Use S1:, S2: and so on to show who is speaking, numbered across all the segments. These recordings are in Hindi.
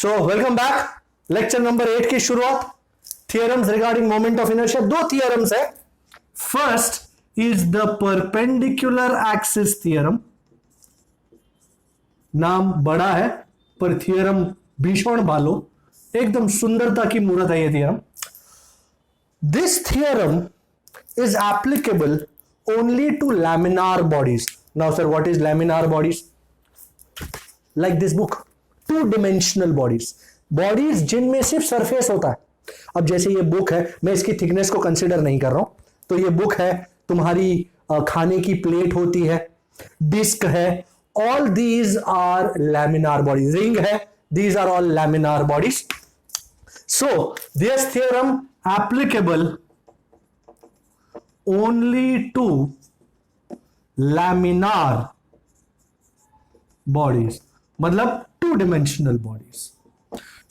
S1: So welcome back. Lecture number 8 की शुरुआत, theorems regarding moment of inertia. दो थियरम्स है। First is the perpendicular axis theorem. नाम बड़ा है पर थियरम भीषण भालो, एकदम सुंदरता की मूर्त है ये theorem. This theorem is applicable only to laminar bodies. Now sir, what is laminar bodies? Like this book, two dimensional bodies, bodies जिनमें सिर्फ सरफेस होता है। अब जैसे ये बुक है, मैं इसकी थिकनेस को कंसिडर नहीं कर रहा हूं, तो ये बुक है, तुम्हारी खाने की प्लेट होती है, डिस्क है, all these are laminar bodies, ring है, these are all laminar bodies. So this theorem applicable only to laminar bodies, मतलब two dimensional bodies.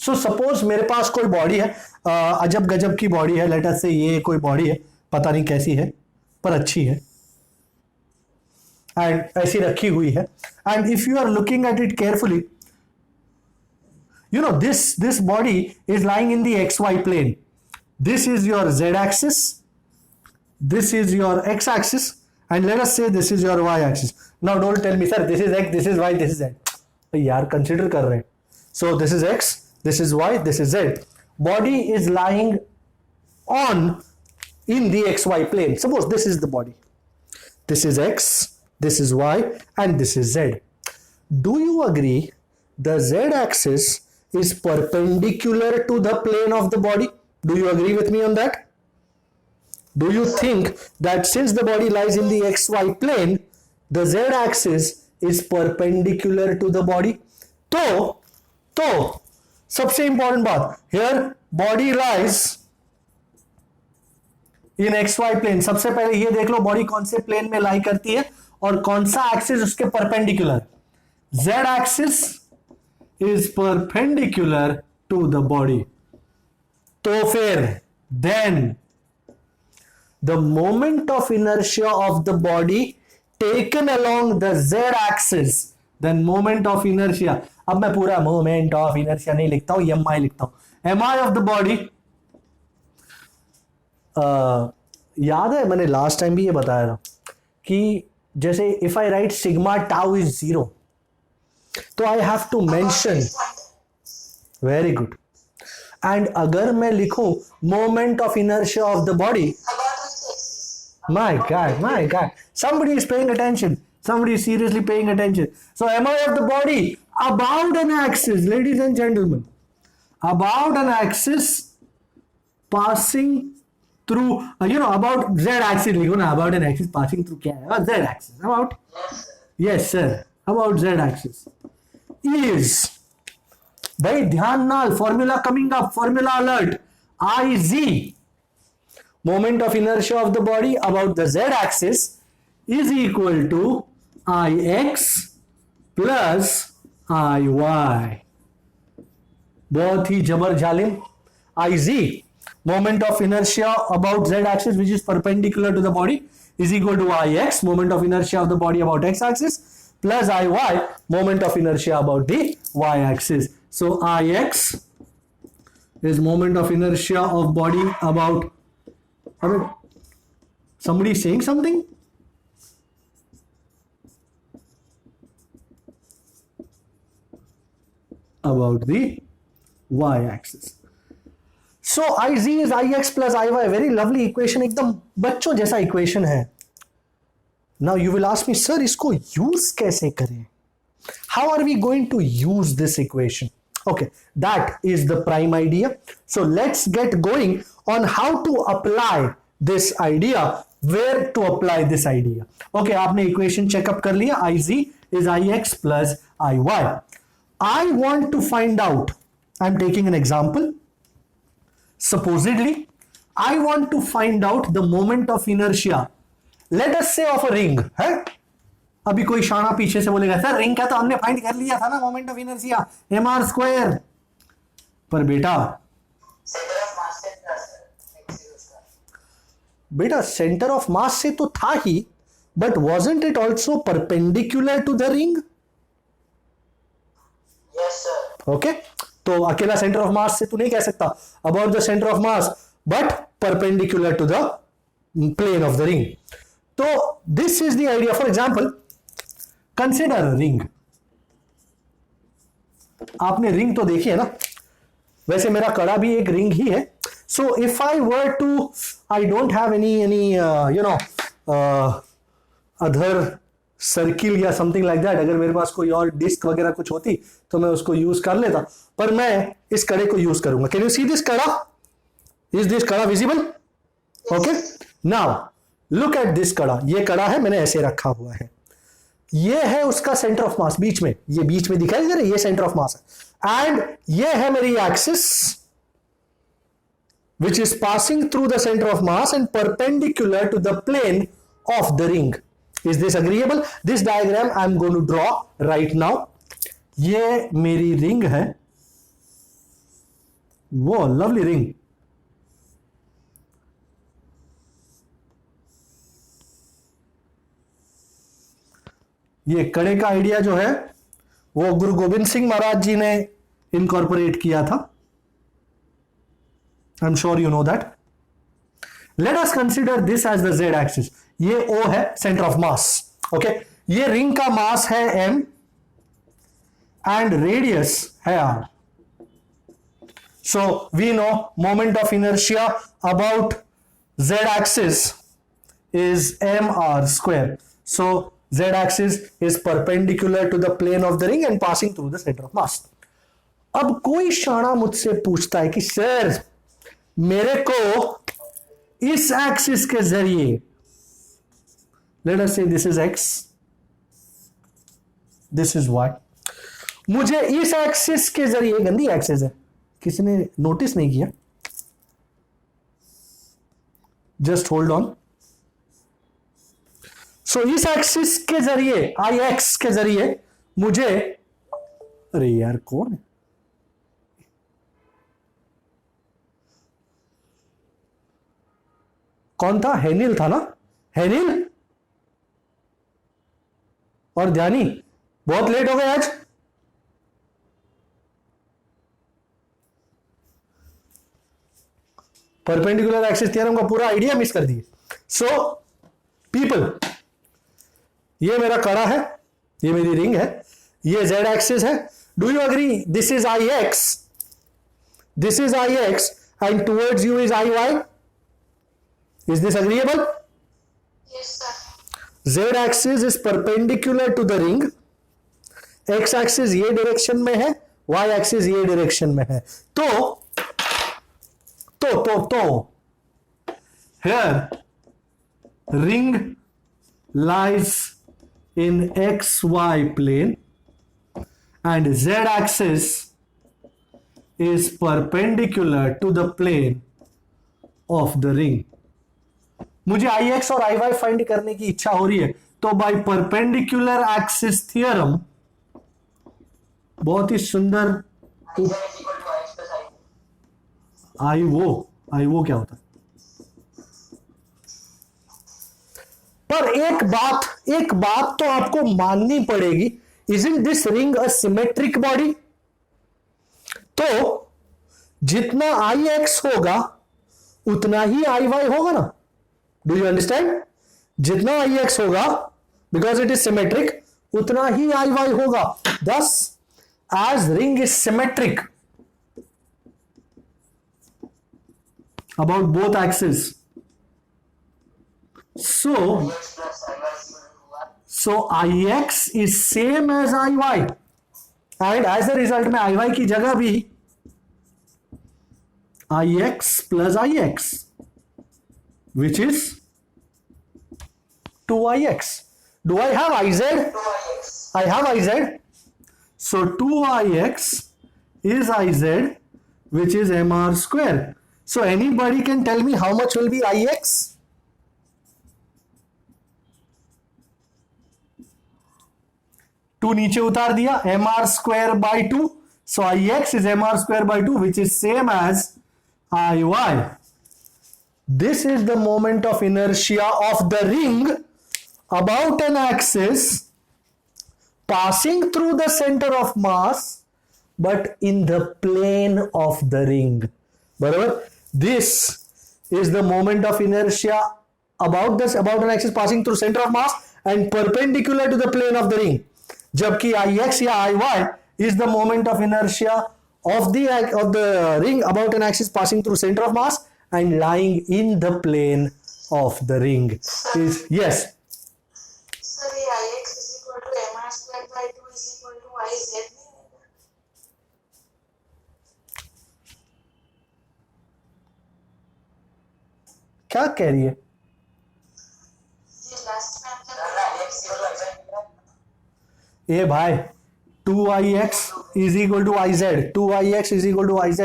S1: So suppose मेरे पास कोई बॉडी है, अजब गजब की बॉडी है, लेट अस से ये कोई बॉडी है, पता नहीं कैसी है पर अच्छी है, एंड ऐसी रखी हुई है, and if you are looking at it carefully, you know this body is lying in the xy plane. This is your z axis, this is your x axis, and let us say this is your y axis. Now don't tell me sir this is x, this is y, this is z. यार कंसिडर कर रहे हैं। So this is x, this is y, this is z. Body is lying on in the xy plane. Suppose this is the body, this is x, this is y, and this is z. Do you agree the z axis is perpendicular to the plane of the body? Do you agree with me on that? Do you think that since the body lies in the xy plane, the z axis is perpendicular to the body? तो सबसे इंपॉर्टेंट बात, here body lies in xy plane. सबसे पहले ये देख लो बॉडी कौन से प्लेन में लाई करती है और कौन सा एक्सिस उसके perpendicular. z axis is perpendicular to the body. तो फिर then the moment of inertia of the body taken along the z axis, then moment of inertia, अब मैं पूरा moment of inertia नहीं लिखता हूं, mi लिखता हूं, mi of the body। याद है मैंने लास्ट टाइम भी ये बताया था कि जैसे if I write sigma tau is 0, तो I have to mention, very good, and अगर मैं लिखूं moment of inertia of the body, my god, somebody is paying attention, somebody is seriously paying attention. So mi of the body about an axis, ladies and gentlemen, about an axis passing through, about z axis लिखो ना, about an axis passing through क्या है, z axis, about, yes sir, about z axis is, भाई ध्यान नाल, formula coming up, formula alert, IZ, moment of inertia of the body about the z axis is equal to IX plus IY। बहुत ही जबर जालिम। IZ, moment of inertia about z axis which is perpendicular to the body, is equal to IX, moment of inertia of the body about x axis, plus IY, moment of inertia about the y axis. So IX is moment of inertia of body about, somebody is saying something? About the y axis. So IZ is IX plus IY, very lovely equation, एकदम बच्चों जैसा equation है। Now you will ask me, sir, इसको use कैसे करें? How are we going to use this equation? Okay, that is the prime idea. So let's get going on how to apply this idea, where to apply this idea. Okay, आपने equation checkup कर लिया, IZ is IX plus IY. I want to find out, I'm taking an example. Supposedly, I want to find out the moment of inertia, let us say of a ring, है? अभी कोई शाना पीछे से बोलेगा सर रिंग का तो हमने फाइंड कर लिया था ना, moment of inertia mr square, पर बेटा सेंटर ऑफ मास से तो था ही, but wasn't it also perpendicular to the ring?
S2: Yes sir.
S1: Okay, तो अकेला सेंटर ऑफ मास से तू नहीं कह सकता about the centre of mass, but perpendicular to the plane of the ring. तो this is the idea. For example, consider ring. आपने रिंग तो देखी है ना, वैसे मेरा कड़ा भी एक रिंग ही है. So if I were to, I don't have any other circle या समथिंग लाइक दैट. अगर मेरे पास कोई और डिस्क वगैरह कुछ होती तो मैं उसको यूज कर लेता, पर मैं इस कड़े को यूज करूंगा. कैन यू सी दिस कड़ा? इज दिस कड़ा visible? Okay, now look at this कड़ा. ये कड़ा है, मैंने ऐसे रखा हुआ है. ये है उसका सेंटर ऑफ मास बीच में, ये बीच में दिखाई दे रहा है, ये सेंटर ऑफ मास है. एंड ये है मेरी axis which is passing through the center of mass and perpendicular to the plane of the ring. Is this agreeable? This diagram I am going to draw right now. ये मेरी रिंग है. वो लवली रिंग. ये कड़े का आइडिया जो है वो गुरु गोविंद सिंह महाराज जी ने इनकॉर्पोरेट किया था. I'm sure you know that. Let us consider this as the z axis. ये O है center of mass. Okay. ये रिंग का मास है m and radius है r. So we know moment of inertia about z axis is mr square. So z axis is perpendicular to the plane of the ring and passing through the center of mass. अब कोई शाना मुझसे पूछता है कि सर मेरे को इस एक्सिस के जरिए, let us say this is X, this is Y, मुझे इस एक्सिस के जरिए, गंदी एक्सिस है, किसी ने नोटिस नहीं किया, जस्ट होल्ड ऑन. सो इस एक्सिस के जरिए, आई एक्स के जरिए मुझे, अरे यार कौन है, कौन था? हेनिल था ना, हेनिल और ध्यानी. बहुत लेट हो गए आज. परपेंडिकुलर एक्सिस थ्योरम का पूरा आइडिया मिस कर दिए. सो पीपल, ये मेरा कड़ा है, ये मेरी रिंग है, ये जेड एक्सिस है. Do you agree? This is I X, this is I X and towards you is I Y. Is this agreeable?
S2: Yes, sir.
S1: Z axis is perpendicular to the ring. X axis ये डायरेक्शन में है, Y axis ये डायरेक्शन में है. तो here ring lies in XY plane and Z axis is perpendicular to the plane of the ring. मुझे आई एक्स और आई वाई फाइंड करने की इच्छा हो रही है, तो बाय परपेंडिकुलर एक्सिस थ्योरम, बहुत ही सुंदर. आई वो क्या होता है? पर एक बात तो आपको माननी पड़ेगी. Isn't this ring a symmetric body? तो जितना आई एक्स होगा उतना ही आई वाई होगा ना. Do you understand? जितना आई एक्स होगा, बिकॉज इट इज सिमेट्रिक, उतना ही आई वाई होगा. This as ring is symmetric about both axis, so ix is same as iy and as a result में iy की जगह भी ix plus ix which is 2ix. Do I have iz?
S2: 2ix.
S1: I have iz. So 2ix is iz which is mr square. So anybody can tell me how much will be ix? टू नीचे उतार दिया, mr square by 2. So ix is mr square by 2 which is same as iy. This is the moment of inertia of the ring about an axis passing through the center of mass but in the plane of the ring. बराबर. This is the moment of inertia about an axis passing through center of mass and perpendicular to the plane of the ring. जबकि Ix या Iy is the moment of inertia of the ring about an axis passing through center of mass and lying in the plane of the ring. Yes.
S2: Sir, ये Ix is equal to mr square by 2 is equal to Iz नहीं है?
S1: क्या कह रही है?
S2: ये लास्ट में हमने Ix equal to Iz
S1: ए भाई 2ix is equal to iz, 2ix is equal to iz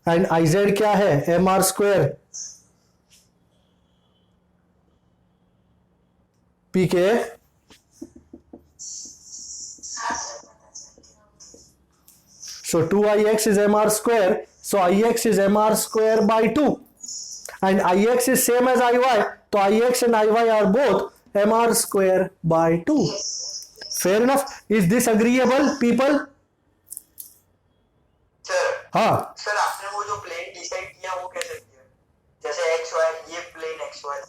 S1: and iz क्या है? mr square pk. So 2ix is mr square, so ix is mr square by 2 and ix is same as iy, so ix and iy are both mr square by 2. Fair enough. Is this agreeable, people?
S3: Sir
S1: हाँ.
S3: सर आपने वो जो प्लेन डिसाइड किया वो कैसे किया? जैसे एक्स वाई, ये प्लेन एक्स वाई।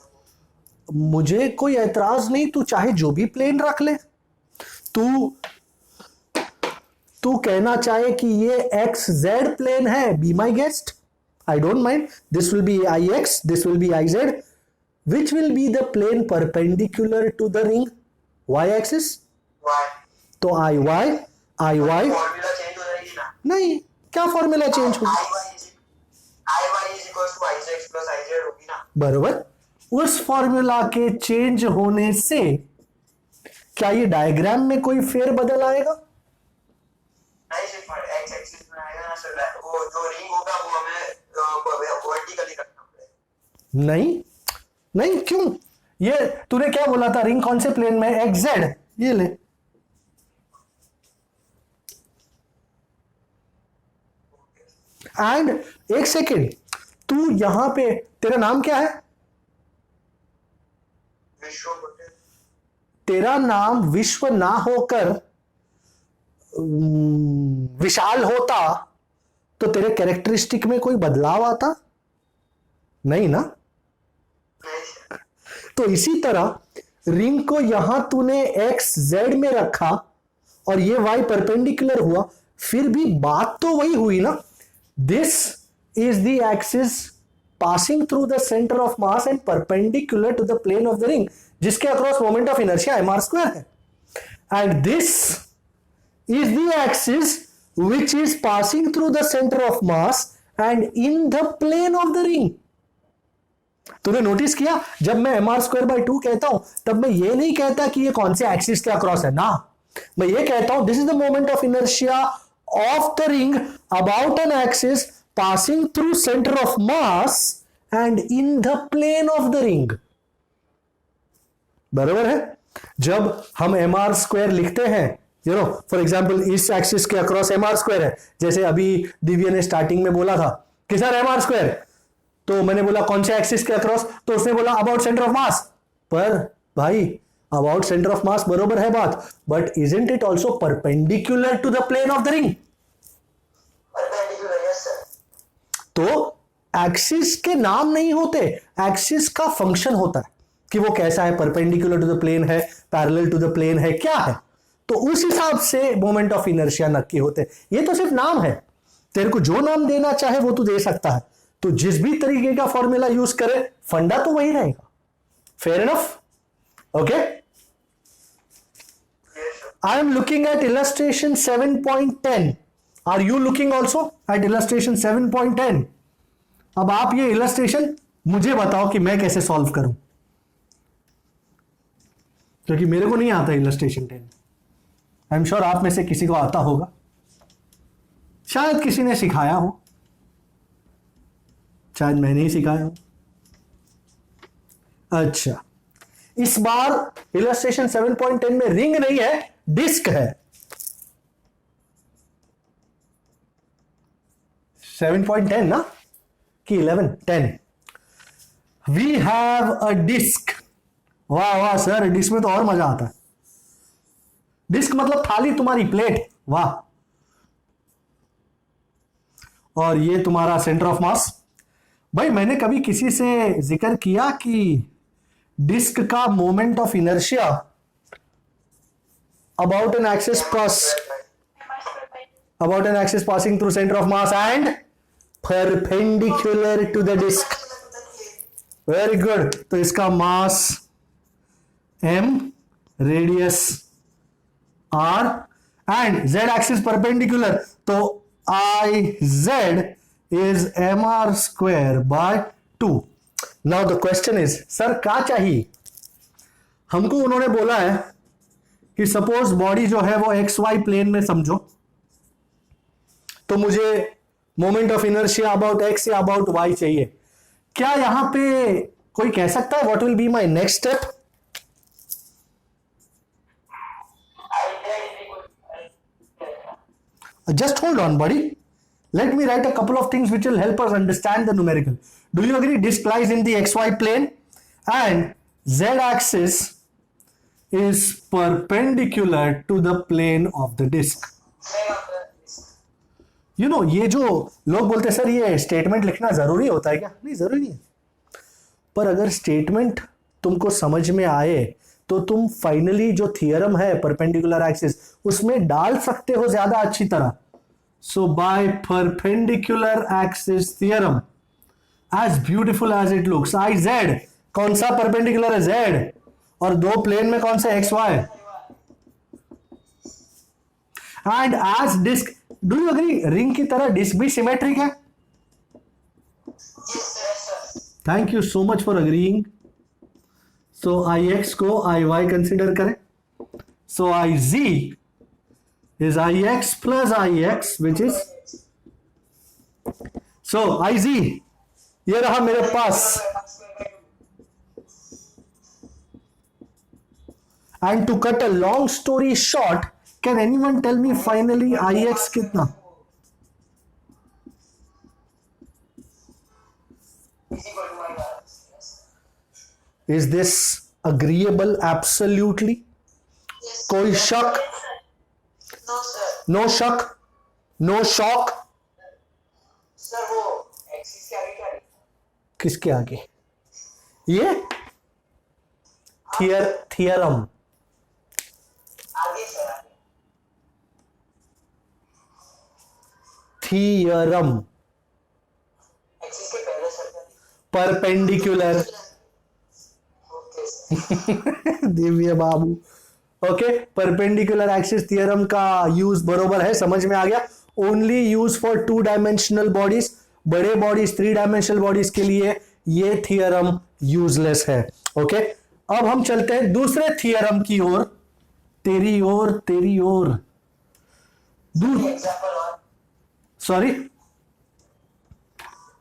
S1: मुझे कोई ऐतराज नहीं, तू चाहे जो भी प्लेन रख ले. तू कहना चाहे कि ये एक्स जेड प्लेन है, be my guest, I don't mind. This will be I X, this will be I Z. Which will be the plane perpendicular to the ring? Y axis.
S3: Y
S1: तो आई वाई
S3: फॉर्मूला चेंज हो जाएगी ना?
S1: नहीं, क्या फॉर्मूला चेंज होगी?
S3: I Y is equal to I Z plus I Z होगी ना?
S1: बराबर. उस फॉर्मूला के चेंज होने से क्या ये डायग्राम में कोई फेर बदल आएगा?
S3: नहीं, सिर्फ एक्स एक्सिस में आएगा ना सर. वो जो रिंग होगा वो हमें वर्टिकली रखना पड़ेगा.
S1: नहीं, क्यों? ये तूने क्या बोला था? रिंग कौन से प्लेन में? X Z. ये ले. एंड एक सेकेंड, तू यहां पे, तेरा नाम क्या है?
S3: विश्व पटेल.
S1: तेरा नाम विश्व ना होकर विशाल होता तो तेरे कैरेक्टरिस्टिक में कोई बदलाव आता? नहीं ना.
S3: नहीं सर.
S1: तो इसी तरह रिंग को यहां तूने एक्स जेड में रखा और ये वाई परपेंडिकुलर हुआ, फिर भी बात तो वही हुई ना. This is the axis passing through the centre of mass and perpendicular to the plane of the ring, जिसके across moment of inertia mr square है. And this is the axis which is passing through the center of mass and in the plane of the ring. तूने नोटिस किया, जब मैं mr स्क्वायर बाई 2 कहता हूं तब मैं ये नहीं कहता कि ये कौन से एक्सिस के अक्रॉस है ना. मैं ये कहता हूं this is the moment of inertia of the ring about an axis passing through centre of mass and in the plane of the ring. बराबर है. जब हम mr स्क्वायर लिखते हैं, यू नो, फॉर एग्जाम्पल इस एक्सिस के अक्रॉस mr स्क्वायर है, जैसे अभी दिव्य ने स्टार्टिंग में बोला था कि सर mr स्क्वायर, तो मैंने बोला कौन से एक्सिस के अक्रॉस, तो उसने बोला अबाउट सेंटर ऑफ मास. पर भाई अबाउट सेंटर ऑफ मास बरोबर है बात, but isn't it also perpendicular to the plane of the ring?
S3: Perpendicular, yes sir.
S1: तो एक्सिस के नाम नहीं होते, एक्सिस का फंक्शन होता है कि वो कैसा है, परपेंडिकुलर टू द प्लेन है, पैरेलल टू द प्लेन है, क्या है. तो उस हिसाब से मोमेंट ऑफ इनर्शिया नक्की होते हैं. ये तो सिर्फ नाम है, तेरे को जो नाम देना चाहे वो तू दे सकता है. तो जिस भी तरीके का फॉर्मूला यूज करे, फंडा तो वही रहेगा. Fair enough. Okay. I am looking at illustration 7.10. Are you looking also at illustration 7.10? अब आप ये इलस्ट्रेशन मुझे बताओ कि मैं कैसे सॉल्व करूं, क्योंकि मेरे को नहीं आता इलस्ट्रेशन 10. आई एम श्योर आप में से किसी को आता होगा, शायद किसी ने सिखाया हो, शायद मैंने ही सिखाया हो. अच्छा, इस बार इलस्ट्रेशन 7.10 में रिंग नहीं है, डिस्क है. 7.10 ना कि 11, 10. We have a disc. वाह वाह सर, डिस्क में तो और मजा आता है. डिस्क मतलब थाली, तुम्हारी प्लेट. वाह। और ये तुम्हारा सेंटर ऑफ मास। भाई मैंने कभी किसी से जिक्र किया कि डिस्क का moment of inertia about an axis pass passing through center of mass and perpendicular to the disk. Very good. तो इसका मास m, radius r and z axis perpendicular, तो iz is mr square by 2. Now the question is, sir क्या चाहिए हमको? उन्होंने बोला है कि सपोज बॉडी जो है वो एक्स वाई प्लेन में समझो, तो मुझे moment of inertia about x या अबाउट वाई चाहिए। क्या यहां पे कोई कह सकता है what will be my next step? Just hold on, buddy. Let me write a couple of things which will help us understand the numerical. Do you agree disk lies in the xy plane and z axis is perpendicular to the plane of the disk? You know, ये जो लोग बोलते हैं सर ये स्टेटमेंट लिखना जरूरी होता है क्या? नहीं, जरूरी नहीं है। पर अगर स्टेटमेंट तुमको समझ में आए तो तुम फाइनली जो थियरम है परपेंडिकुलर एक्सिस उसमें डाल सकते हो ज्यादा अच्छी तरह। So by perpendicular axis theorem, as beautiful as it looks, I Z, कौन सा परपेंडिकुलर है? जेड। और दो प्लेन में कौन सा? X Y. And as disc, do you agree ring की तरह डिस्क भी सिमेट्रिक है? Thank you so much for agreeing. So I X को आई वाई कंसिडर करें। So I G is I X plus I X which is, so I G ये रहा मेरे पास। And to cut a long story short, can anyone tell me finally I X कितना? Is this agreeable? Absolutely.
S2: Yes.
S1: कोई शक?
S2: No, sir.
S1: नो शक, नो शॉक।
S3: सर वो एक्सिस के आगे क्या है?
S1: किसके आगे? ये थियरम।
S3: आगे सर, आगे
S1: थियरम
S3: एक्सिस के पहले सर क्या?
S1: परपेंडिकुलर।
S3: Okay sir.
S1: दिव्य बाबू। ओके, परपेंडिकुलर एक्सिस थियरम का यूज बरोबर है, समझ में आ गया। Only use for 2 dimensional bodies, बड़े बॉडीज 3 डायमेंशनल बॉडीज के लिए ये थियरम यूजलेस है। ओके, अब हम चलते हैं दूसरे थियरम की ओर। तेरी ओर
S3: एग्जांपल और
S1: sorry,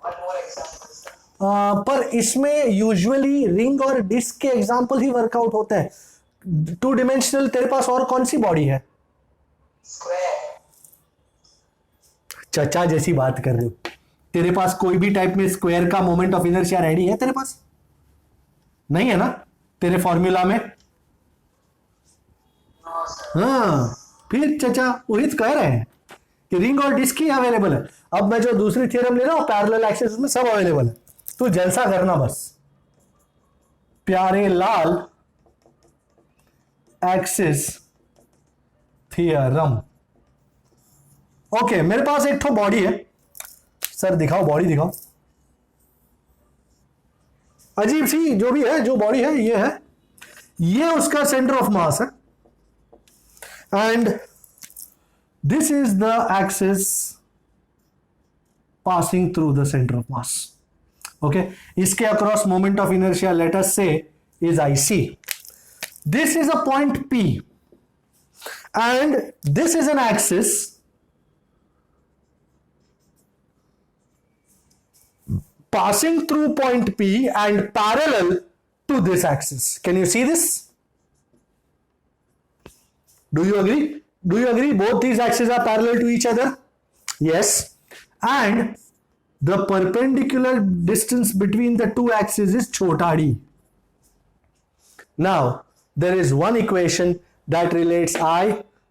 S3: one more example sir.
S1: पर इसमें यूजुअली रिंग और डिस्क के एग्जांपल ही वर्कआउट होते हैं। 2 डिमेंशनल तेरे पास और कौन सी बॉडी है?
S3: स्क्वायर।
S1: चचा जैसी बात कर रहे हो। तेरे पास कोई भी टाइप में स्क्वायर का मोमेंट ऑफ इनर्शिया रेडी है तेरे पास? नहीं है ना तेरे फॉर्मूला में?
S3: No sir.
S1: हाँ, फिर चचा वही तो कह रहे हैं कि रिंग और डिस्क ही अवेलेबल है। अब मैं जो दूसरी थियरम ले रहा हूं पैरेलल एक्सिस, उसमें सब अवेलेबल है। तू जलसा करना बस। प्यारे लाल एक्सिस थियरम। ओके, मेरे पास एक ठो बॉडी है। सर दिखाओ, बॉडी दिखाओ। अजीब सी जो भी है, जो बॉडी है ये है, ये उसका सेंटर ऑफ मास है। And this is the axis passing through the centre of mass. Okay, इसके across moment of inertia let us say is I C. This is a point P and this is an axis passing through point P and parallel to this axis. Can you see this? Do you agree? Do you agree both these axes are parallel to each other? Yes. And the perpendicular distance between the two axes is chota d. Now there is one equation that relates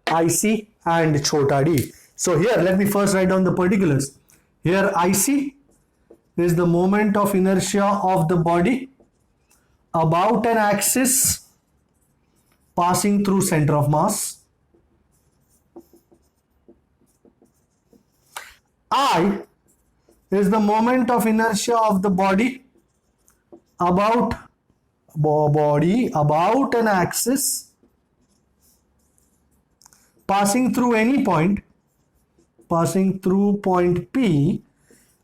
S1: IC and छोटा d. So here let me first write down the particulars. Here IC is the moment of inertia of the body about an axis passing through center of mass. I is the moment of inertia of the body about an axis passing through any point, passing through point P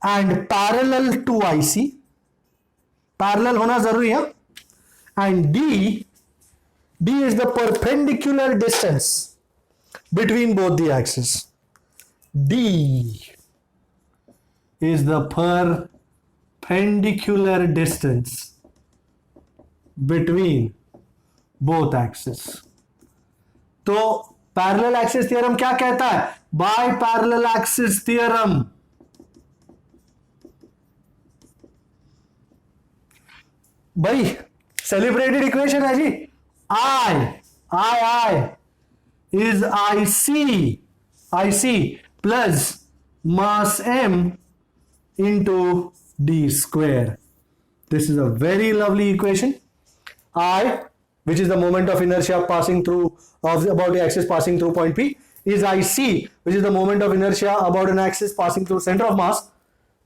S1: and parallel to IC. Parallel होना जरूरी है. And D is the perpendicular distance between both the axes. D is the perpendicular distance between both axes. तो पैरेलल एक्सिस थ्योरम क्या कहता है? बाय पैरेलल एक्सिस थ्योरम भाई सेलिब्रेटेड इक्वेशन है जी. I is IC plus mass M into D square. This is a very lovely equation. I, which is the moment of inertia passing through about the axis passing through point P, is IC, which is the moment of inertia about an axis passing through center of mass,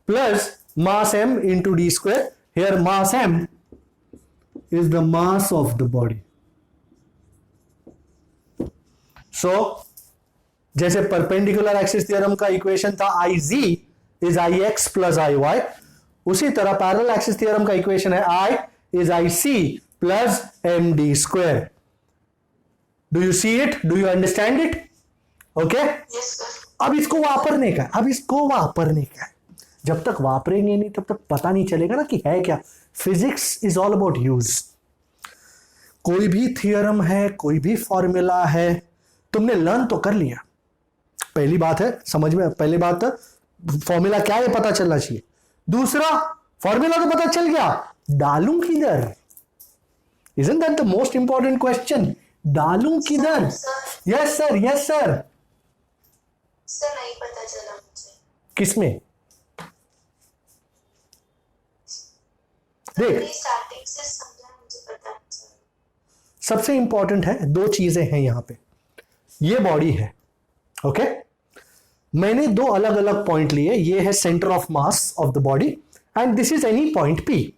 S1: plus mass M into D square. Here mass M is the mass of the body. So जैसे परपेंडिकुलर एक्सिस थ्योरम का इक्वेशन था IZ is IX plus IY, उसी तरह पैरेलल एक्सिस थ्योरम का इक्वेशन है I is IC plus MD square. Do you see it? Do you understand it? Okay?
S2: Yes, sir.
S1: अब इसको वापरने का है. जब तक वापरेंगे नहीं तब तक पता नहीं चलेगा ना कि है क्या. Physics is all about use. कोई भी थियरम है, कोई भी फॉर्मूला है, तुमने लर्न तो कर लिया. पहली बात है समझ में, पहली बात फॉर्मूला क्या है पता चलना चाहिए. दूसरा फॉर्मूला तो पता चल गया, डालूं किधर? Isn't that the most important question? डालूं किधर? Yes sir, yes sir.
S2: Sir नहीं पता चला मुझे.
S1: किसमें? देख,
S2: स्टार्टिंग से समझा, मुझे पता नहीं चला.
S1: सबसे इंपॉर्टेंट है, दो चीजें हैं यहां पे. ये बॉडी है, ओके. मैंने दो अलग अलग पॉइंट लिए. ये है centre of mass of the body and this is any point P.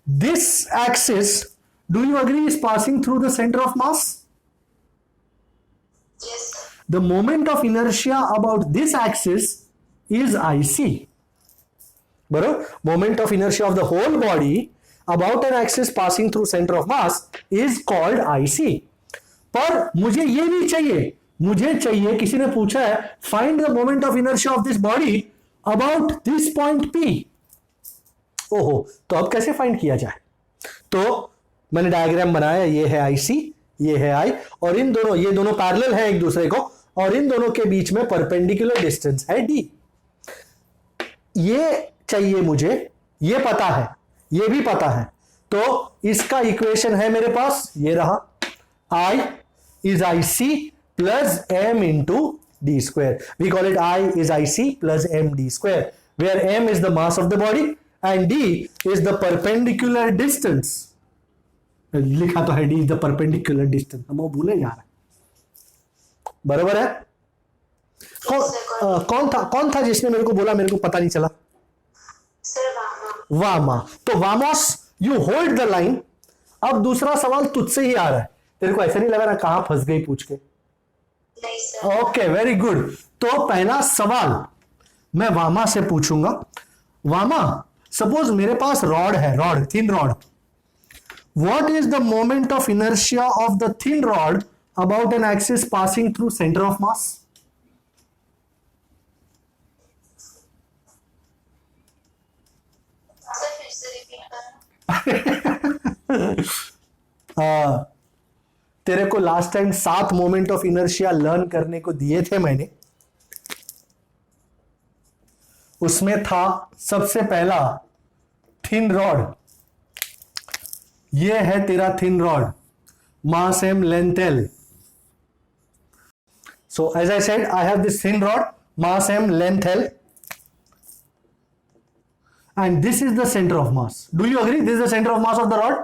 S1: This axis, do you agree, is passing through the center of mass?
S2: Yes, sir.
S1: The moment of inertia about this axis is IC. बराबर. Moment of inertia of the whole body about an axis passing through center of mass is called IC. पर मुझे ये भी चाहिए, किसी ने पूछा है find the moment of inertia of this body about this point P. ओहो, तो अब कैसे फाइंड किया जाए? तो मैंने डायग्राम बनाया. ये है IC, ये है I, और इन दोनों, ये दोनों पैरेलल हैं एक दूसरे को, और इन दोनों के बीच में परपेंडिकुलर डिस्टेंस है D. ये चाहिए मुझे, ये पता है, ये भी पता है. तो इसका इक्वेशन है मेरे पास, ये रहा. I is IC plus M into D square. We call it I is IC plus MD square, where M is the mass of the body and D is the perpendicular distance. लिखा तो है D is the perpendicular distance, हम वो भूले जा रहे हैं. बराबर है. कौन था जिसने मेरे को बोला मेरे को पता नहीं चला?
S2: सर
S1: वामा. तो vamos, you hold the line. अब दूसरा सवाल तुझसे ही आ रहा है. तेरे को ऐसा नहीं लगा ना कहां फंस गई पूछ के?
S2: नहीं सर.
S1: Okay, very good. तो पहला सवाल मैं वामा से पूछूंगा. वामा, सपोज मेरे पास रॉड है, rod, thin rod. What is the moment of inertia of the thin rod about an axis passing through centre of mass?
S2: Sir फिर से रिपीट करना.
S1: तेरे को last time 7 moment of inertia learn करने को दिए थे मैंने. उसमें था सबसे पहला थिन रॉड. ये है तेरा thin rod, mass M, length L. So as I said, I have this thin rod, mass m, length L, and this is the center of mass. Do you agree? This is the center of mass of the rod,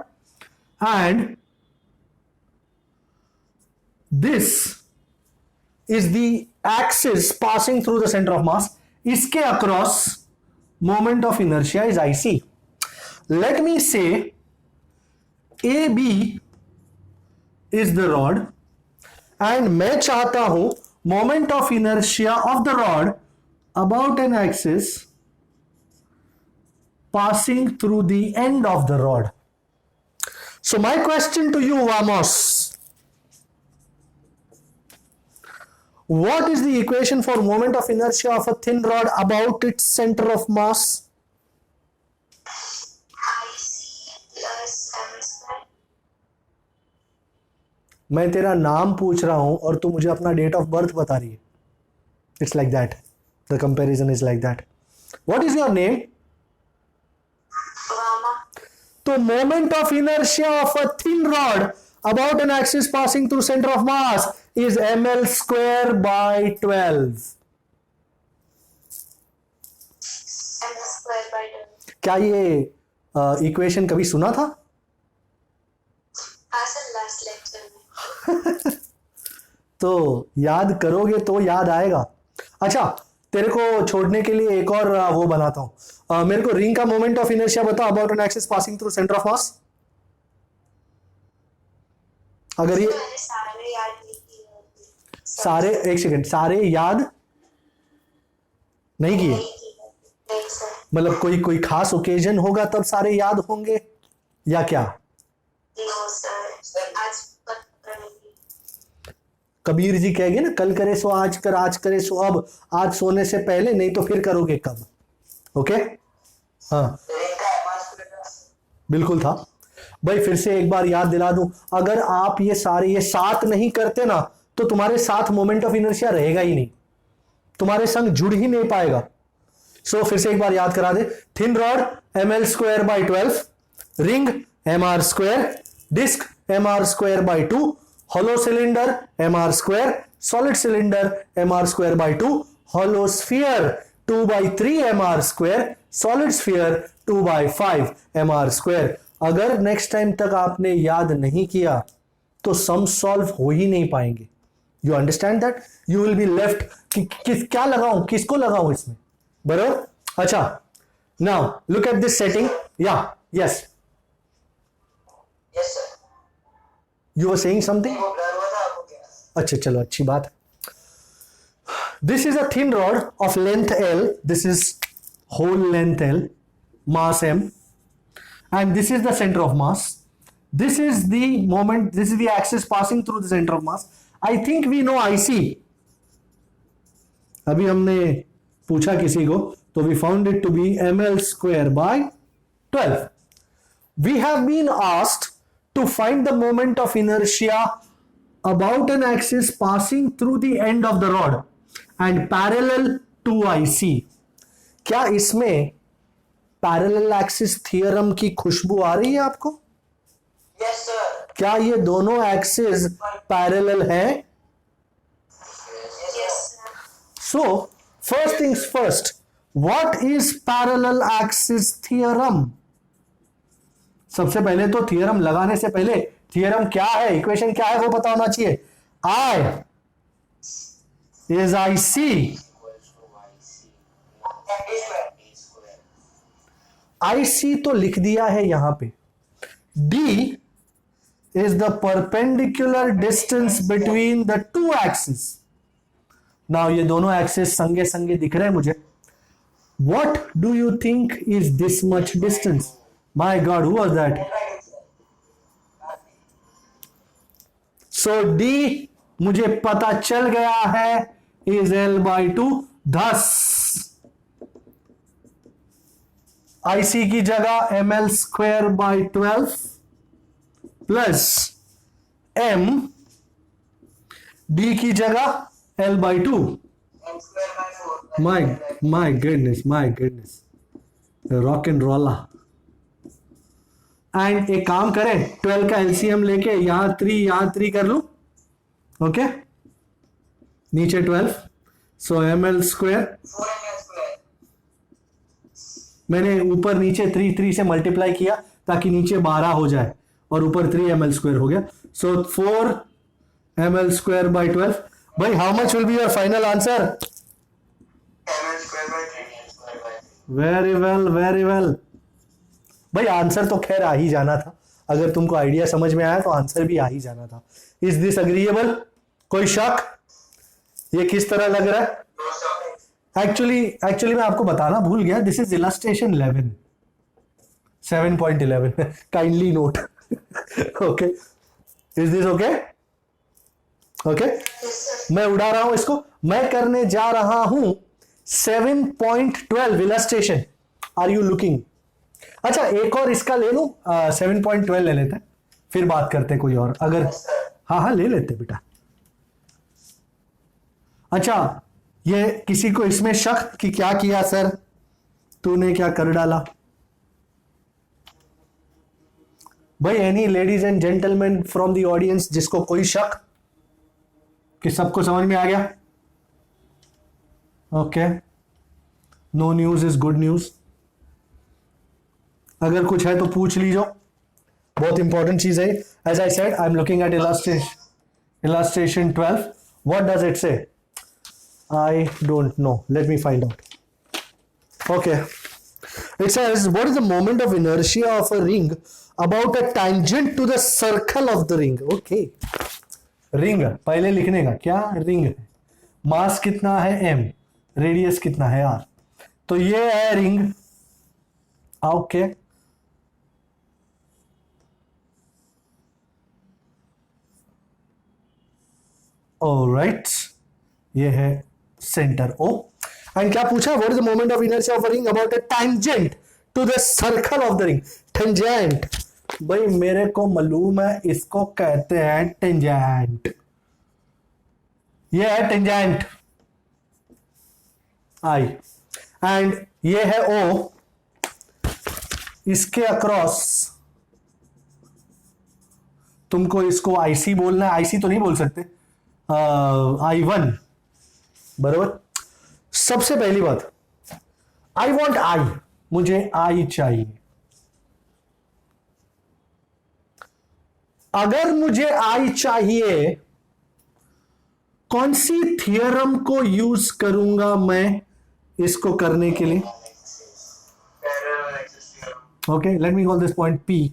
S1: and this is the axis passing through the center of mass. इसके across moment of inertia is IC. Let me say AB is the rod, and मैं चाहता हूं moment of inertia of the rod about an axis passing through the end of the rod. So my question to you, Vamos, what is the equation for moment of inertia of a thin rod about its center of mass?
S2: IC plus m square.
S1: मैं तेरा नाम पूछ रहा हूं और तू मुझे अपना डेट ऑफ बर्थ बता रही है. It's like that. The comparison is like that. What is your name?
S2: Rama.
S1: तो moment of inertia of a thin rod about an axis passing through center of mass is ml square by 12.
S2: M square by 2.
S1: क्या ये इक्वेशन कभी सुना था?
S2: हाँ सर, लास्ट लेक्चर में.
S1: तो याद करोगे तो याद आएगा. अच्छा, तेरे को छोड़ने के लिए एक और वो बनाता हूं. मेरे को रिंग का मोमेंट ऑफ इनर्शिया बता about an axis passing through centre of मास. अगर ये
S2: मैंने सारे याद नहीं किए.
S1: सारे, एक सेकंड, सारे याद नहीं किए?
S2: नहीं सर.
S1: मतलब कोई खास ओकेजन होगा तब सारे याद होंगे या क्या?
S2: नो सर, आज पता नहीं.
S1: कबीर जी कहेंगे ना, कल करे सो आज कर, आज करे सो अब. आज सोने से पहले, नहीं तो फिर करोगे कब. ओके, हाँ बिल्कुल था भाई. फिर से एक बार याद दिला दूं, अगर आप ये साथ नहीं करते ना तो तुम्हारे साथ मोमेंट ऑफ इनर्शिया रहेगा ही नहीं, तुम्हारे संग जुड़ ही नहीं पाएगा. सो फिर से एक बार याद करा दे. Thin rod ml square by 12, ring mr square, disc mr square by 2, hollow cylinder mr square, solid cylinder mr square by 2, hollow sphere 2 by 3 mr square, solid sphere 2 by 5 mr square. अगर नेक्स्ट टाइम तक आपने याद नहीं किया तो सम सॉल्व हो ही नहीं पाएंगे. You understand that? You will be left क्या लगाऊं, किसको लगाऊं इसमें, बराबर. अच्छा, now look at this setting. या yes,
S3: yes sir.
S1: You were saying something.
S3: वो ब्लर हुआ था आपको क्या?
S1: अच्छा चलो, अच्छी बात है. This is a thin rod of length L. This is whole length L, mass M, and this is the center of mass. This is the moment, this is the axis passing through the center of mass. I think we know IC. अभी हमने पूछा किसी को तो we found it to be ml square by 12. We have been asked to find the moment of inertia about an axis passing through the end of the rod and parallel to IC. क्या इसमें पैरेलल एक्सिस थ्योरम की खुशबू आ रही है आपको?
S3: Yes sir.
S1: क्या ये दोनों एक्सिस पैरेलल हैं?
S2: Yes sir.
S1: So first things first, what is parallel axis theorem? सबसे पहले तो थियरम लगाने से पहले थियरम क्या है, इक्वेशन क्या है वो पता होना चाहिए. I is IC. IC तो लिख दिया है यहां पे. D is the perpendicular distance between the two axes. Now ये दोनों एक्सिस संगे संगे दिख रहे हैं मुझे. What do you think is this much distance? My God, who was that? So D मुझे पता चल गया है is L by 2. thus IC की जगह ml square by 12 plus M, D की जगह L by 2. My goodness, rock and roller. And एक काम करें, 12 का एलसीएम लेके यहां 3 कर लूं. ओके, नीचे 12, सो ml स्क्वायर
S3: 4ml square.
S1: मैंने ऊपर नीचे 3 से मल्टीप्लाई किया ताकि नीचे 12 हो जाए और ऊपर 3 ml स्क्वायर हो गया. सो 4 ml स्क्वायर बाई 12. भाई how much will be your final answer?
S3: ml square by 3.
S1: Very well, very well. भाई आंसर तो खैर आ ही जाना था. अगर तुमको आइडिया समझ में आया तो आंसर भी आ ही जाना था. Is this agreeable? कोई शक? ये किस तरह लग रहा है? एक्चुअली मैं आपको बताना भूल गया. This is illustration 11, 7.11. Kindly note. Okay, is this okay? Okay, मैं उड़ा रहा हूं इसको. मैं करने जा रहा हूं 7.12 इलस्ट्रेशन. Are you looking? अच्छा, एक और इसका ले लूं. 7.12 ले लेते हैं, फिर बात करते हैं कोई और. अगर हाँ ले लेते बेटा. अच्छा, ये किसी को इसमें शक कि क्या किया सर, तूने क्या कर डाला? भाई any ladies and gentleman from the audience जिसको कोई शक? कि सबको समझ में आ गया? Okay, no news is good news. अगर कुछ है तो पूछ लीजिए, बहुत इंपॉर्टेंट चीज है. As I said, I am looking at illustration 12. What does it say? I don't know. Let me find out. Okay. It says, what is the moment of inertia of a ring about a tangent to the circle of the ring? Okay. Ring, पहले लिखने का क्या? रिंग है. मास कितना है? m. रेडियस कितना है? r. तो ये है रिंग. ओके. ऑलराइट, ये है सेंटर O. एंड क्या पूछा? What is the moment of inertia of a ring about a tangent to the circle of the ring. Tangent, भाई मेरे को मालूम है, इसको कहते हैं टेंजेंट. ये है टेंजेंट I. एंड ये है O. इसके अक्रॉस तुमको इसको IC बोलना है. IC तो नहीं बोल सकते. I1, बराबर. सबसे पहली बात, आई वॉन्ट I. मुझे I चाहिए. अगर मुझे I चाहिए, कौन सी थियरम को यूज करूंगा मैं इसको करने के लिए?
S3: Parallel axis theorem.
S1: Okay, let me call this point P.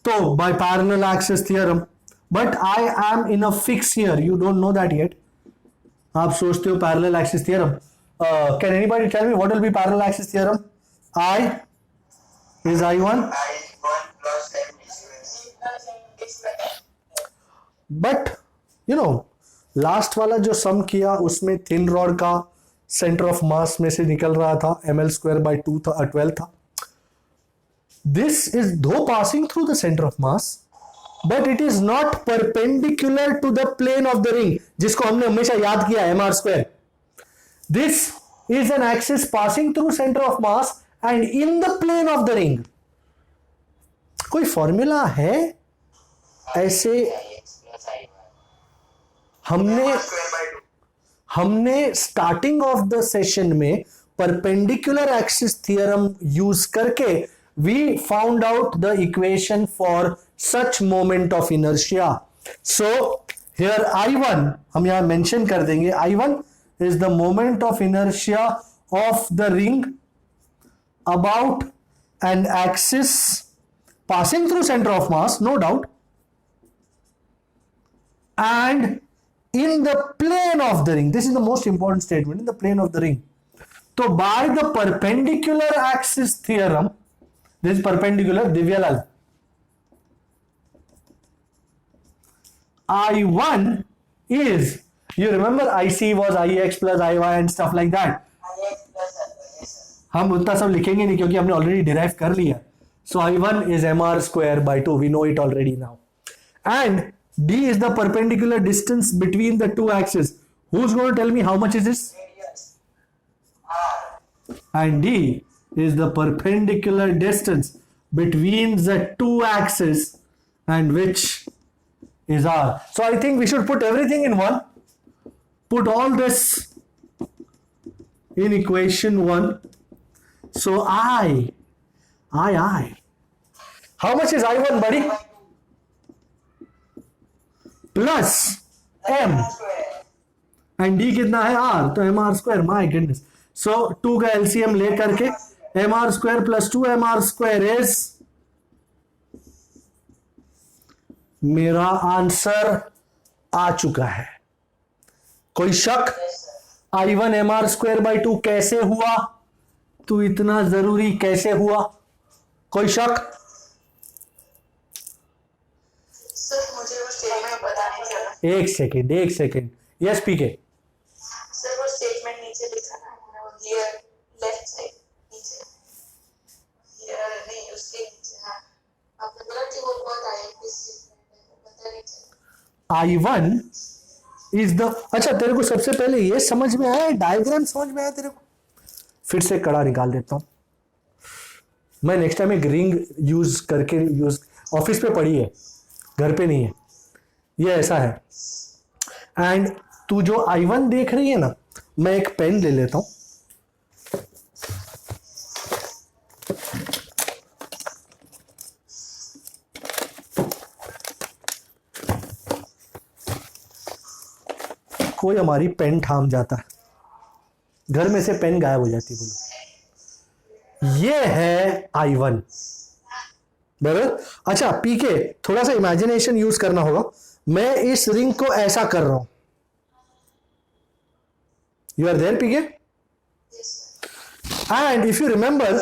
S1: So by parallel axis theorem, but I am in a fix here. You don't know that yet. आप सोचते हो parallel axis theorem. Can anybody tell me what will be parallel axis theorem? I is I1.
S3: I1 plus md square.
S1: But you know, last वाला जो सम किया उसमें थिन रॉड का सेंटर ऑफ मास में से निकल रहा था ml स्क्वायर बाई 12 था. This is though passing through the centre of mass, but it is not perpendicular to the plane of the ring, जिसको हमने हमेशा याद किया mr square. This is an axis passing through centre of mass and in the plane of the ring. कोई फॉर्मूला है ऐसे? हमने स्टार्टिंग ऑफ द सेशन में परपेंडिकुलर एक्सिस थ्योरम यूज करके we found out the equation for such moment of inertia. So here I1 हम यहां मेंशन कर देंगे. I1 is the moment of inertia of the ring about an axis passing through center of mass, no doubt, and in the plane of the ring. This is the most important statement. In the plane of the ring. So by the perpendicular axis theorem, this is perpendicular, Divyalal, I1 is, you remember IC was IX plus IY and stuff like that.
S2: IX plus yes, sir.
S1: हम उतना सब लिखेंगे नहीं क्योंकि हमने ऑलरेडी डिराइव कर लिया. So I1 is mr square by 2. We know it already now. And D is the perpendicular distance between the two axes. Who's going to tell me how much is this?
S2: Radius.
S1: And D is the perpendicular distance between the two axes, and which is R. So I think we should put everything in one. put all this in equation 1. So I how much is I1 buddy? Plus m and d कितना है r, तो mr square. My goodness. So 2 का एलसीएम ले करके mr square plus 2 mr square is, मेरा आंसर आ चुका है. कोई शक? I1 mr स्क्वायर बाई 2 कैसे हुआ? तो इतना जरूरी कैसे हुआ? कोई शक?
S2: सर मुझे वो स्टेटमेंट पता नहीं चला.
S1: एक सेकेंड. यस पीके.
S2: सर वो स्टेटमेंट नीचे लिखा ना हमने, वो हियर लेफ्ट साइड नीचे, हियर नहीं उसके नीचे. हाँ आपने बोला कि वो बहुत आईएमपी स्टेटमेंट है, पता नहीं चला.
S1: I1 इज द, अच्छा तेरे को सबसे पहले ये समझ में आया, डायग्राम समझ में आया तेरे को? फिर से कड़ा निकाल देता हूं मैं. नेक्स्ट टाइम एक रिंग यूज करके, यूज ऑफिस पे पड़ी है, घर पे नहीं है. ये ऐसा है. एंड तू जो I1 देख रही है ना, मैं एक पेन ले लेता हूं. कोई हमारी पेन थाम जाता है, घर में से पेन गायब हो जाती है. बोलो, ये है I1 बराबर. अच्छा पीके, थोड़ा सा इमेजिनेशन यूज करना होगा. मैं इस रिंग को ऐसा कर रहा हूं. You are there PK? And if you remember,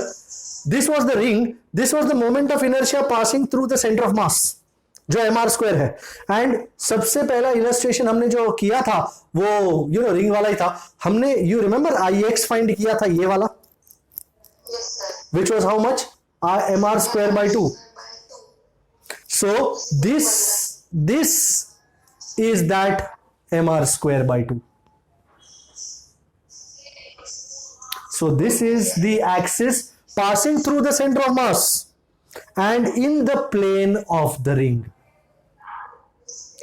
S1: this was the ring, this was the moment of inertia passing through the centre of mass, जो mr स्क्वायर है. एंड सबसे पहला इलस्ट्रेशन हमने जो किया था वो रिंग वाला ही था. हमने, यू रिमेंबर, Ix फाइंड किया था, ये वाला,
S2: yes sir.
S1: which was how much? mr square by 2. So this is that mr square by 2. So this is the axis passing through the center of mass and in the plane of the ring.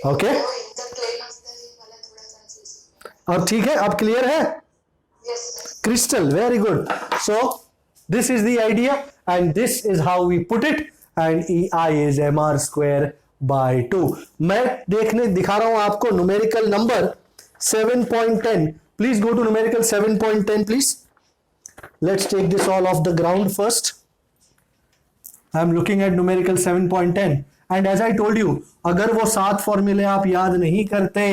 S1: Okay?
S2: वो in the plane of the ring वाला थोड़ा कंफ्यूजिंग.
S1: अब ठीक है, अब क्लियर है?
S2: Yes sir.
S1: Crystal, very good. So this is the idea and this is how we put it, and EI is mr square by 2. मैं दिखा रहा हूं आपको numerical number 7.10. Please go to numerical 7.10 please. Let's take this all off the ground first. I'm looking at numerical 7.10 and as I told you, अगर वो 7 फॉर्मूले आप याद नहीं करते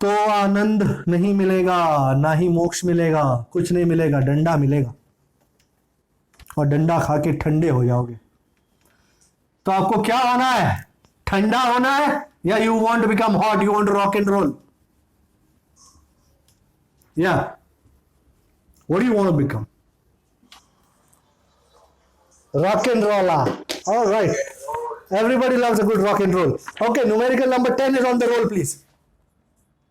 S1: तो आनंद नहीं मिलेगा, ना ही मोक्ष मिलेगा, कुछ नहीं मिलेगा, डंडा मिलेगा और डंडा खा के ठंडे हो जाओगे. तो आपको क्या होना है? ठंडा होना है या you want to become hot, you want to rock and roll? या what do you want to become? Rock and roller. All right. Everybody loves a good rock and roll. Okay, numerical number 10 is on the roll, please.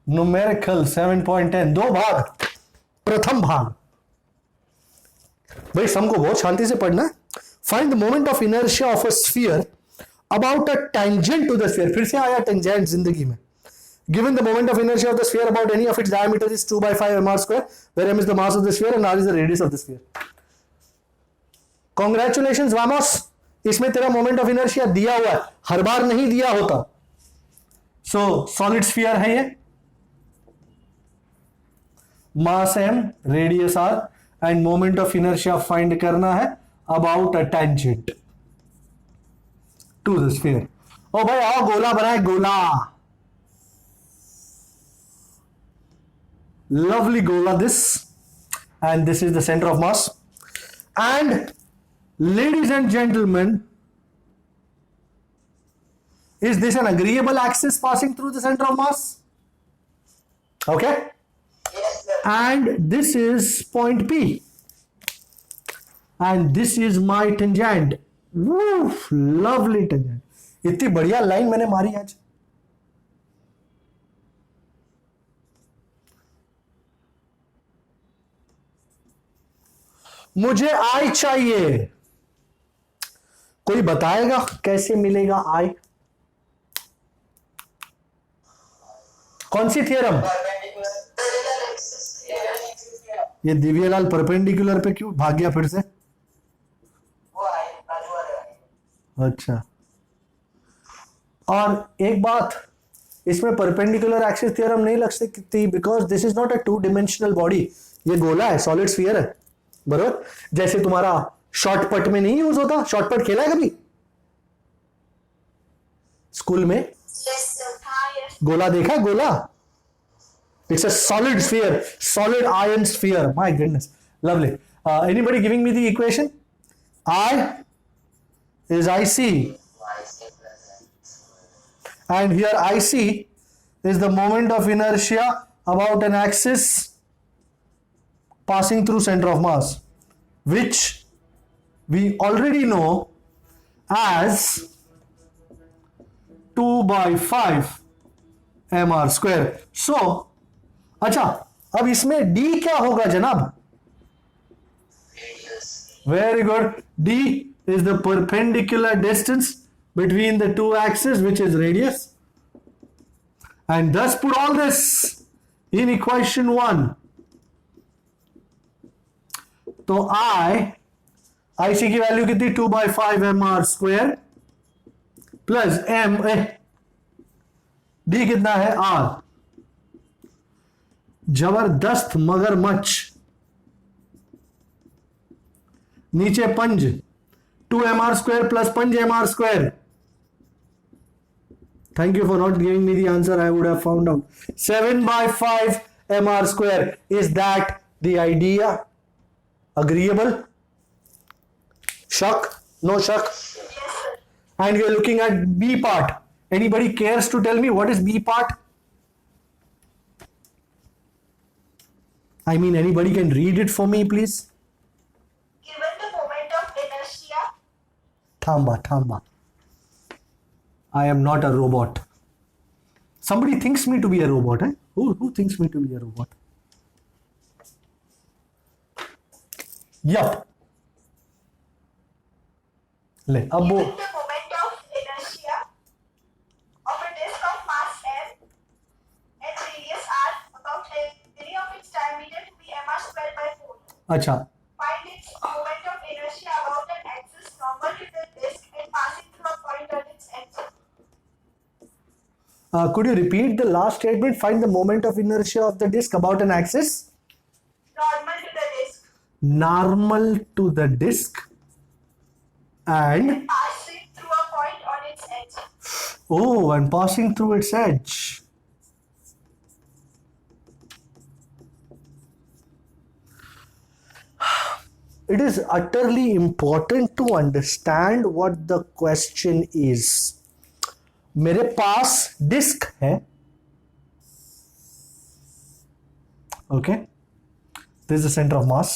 S1: Numerical 7.10. 2 भाग. प्रथम भाग. भाई हमको बहुत शांति से पढ़ना है. Find the moment of inertia of a sphere about a tangent to the sphere. फिर से आया tangent जिंदगी में. Given the moment of inertia of the sphere about any of its diameter is 2/5 mr square, where m is the mass of the sphere and r is the radius of the sphere. Congratulation वामोस, इसमें तेरा मोमेंट ऑफ इनर्शिया दिया हुआ है, हर बार नहीं दिया होता. सो सॉलिड स्फीयर है ये, mass m, radius r and moment of inertia find करना है about a tangent to the sphere. ओ भाई आओ गोला बनाए, गोला, lovely gola this, and this is the center of mass. And ladies and gentlemen, is this an agreeable axis passing through the center of mass? Okay,
S3: Yes, sir.
S1: and this is point P and this is my tangent. Woof, lovely tangent. इतनी बढ़िया लाइन मैंने मारी आज. मुझे आई चाहिए. कोई बताएगा कैसे मिलेगा आई? कौन सी theorem?
S3: Perpendicular
S2: parallel axis theorem.
S1: ये दिव्यलाल परपेंडिकुलर पे क्यों भाग गया फिर से?
S3: वो आई बाजू वाले आई।
S1: अच्छा, और एक बात, इसमें परपेंडिकुलर एक्सिस थ्योरम नहीं लग सकती because this is not a two dimensional body. ये गोला है, सॉलिड स्फीयर है, बरोबर। जैसे तुम्हारा शॉर्टपट में नहीं यूज होता, शॉर्टपट खेला है कभी स्कूल में?
S2: यस सर, हाँ यस।
S1: गोला देखा, गोला? It's a solid sphere, solid ion sphere. My goodness, lovely. Anybody giving me the equation? I is IC, and here IC is the moment of inertia about an axis passing through center of mass, which we already know as 2 by 5 mr square. So, अच्छा, अब इसमें D क्या होगा जनाब? Very good. D is the perpendicular distance between the two axes, which is radius. And thus put all this in equation 1. तो IC की वैल्यू कितनी? 2 by 5 mr square plus m, D कितना है? R. जबरदस्त मगरमच्छ, नीचे पंज 2 mr square plus पंज mr square. Thank you for not giving me the answer. I would have found out. 7 by 5 mr square. Is that the idea? Agreeable? Shock? No shock?
S2: Yes sir.
S1: And we are looking at B part. Anybody cares to tell me what is B part? I mean, anybody can read it for me, please?
S2: Given the moment of inertia,
S1: Thamba. I am not a robot. Somebody thinks me to be a robot, eh? Who thinks me to be a robot? Yup. ले अब वो
S2: given the moment of inertia of a disk of mass m and radius r about area of its diameter to be mr squared by 4.
S1: अच्छा,
S2: Find its moment of inertia about an axis normal to the disk and passing through a point on its edge.
S1: could you repeat the last statement? Find the moment of inertia of the disk about an axis
S2: Normal to the disk
S1: normal to the disk and
S2: passing through a point on its edge.
S1: and passing through its edge. It is utterly important to understand what the question is. मेरे पास डिस्क है, okay, this is the center of mass,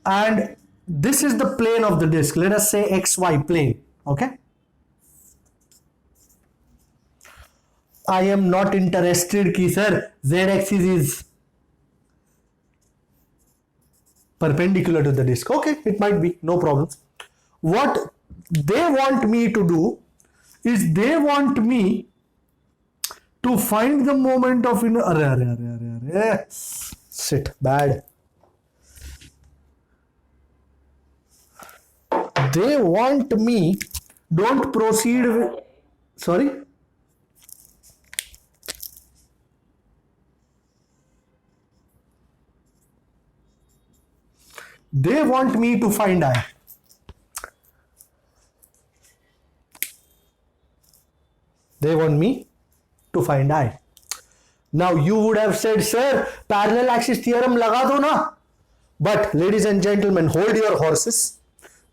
S1: and this is the plane of the disk. Let us say XY plane, okay. I am not interested कि sir Z axis is perpendicular to the disk. Okay, it might be, no problem. What they want me to do is they want me to find the moment of shit, bad. They want me, don't proceed with, sorry, they want me to find I. They want me to find I. Now you would have said, sir, parallel axis theorem लगा दो ना. But ladies and gentlemen, hold your horses.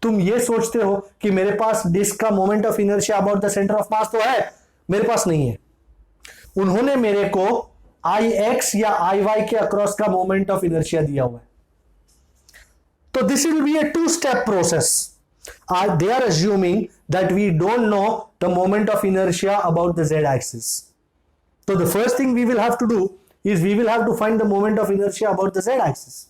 S1: तुम ये सोचते हो कि मेरे पास डिस्क का moment of inertia about the centre of मास तो है, मेरे पास नहीं है. उन्होंने मेरे को आई एक्स या आई वाई के अक्रॉस का मोमेंट ऑफ इनर्शिया दिया हुआ है. तो this will be a two step process. They are assuming that we don't know the moment of inertia about the z axis. So the first thing we will have to do is we will have to find the moment of inertia about the z axis.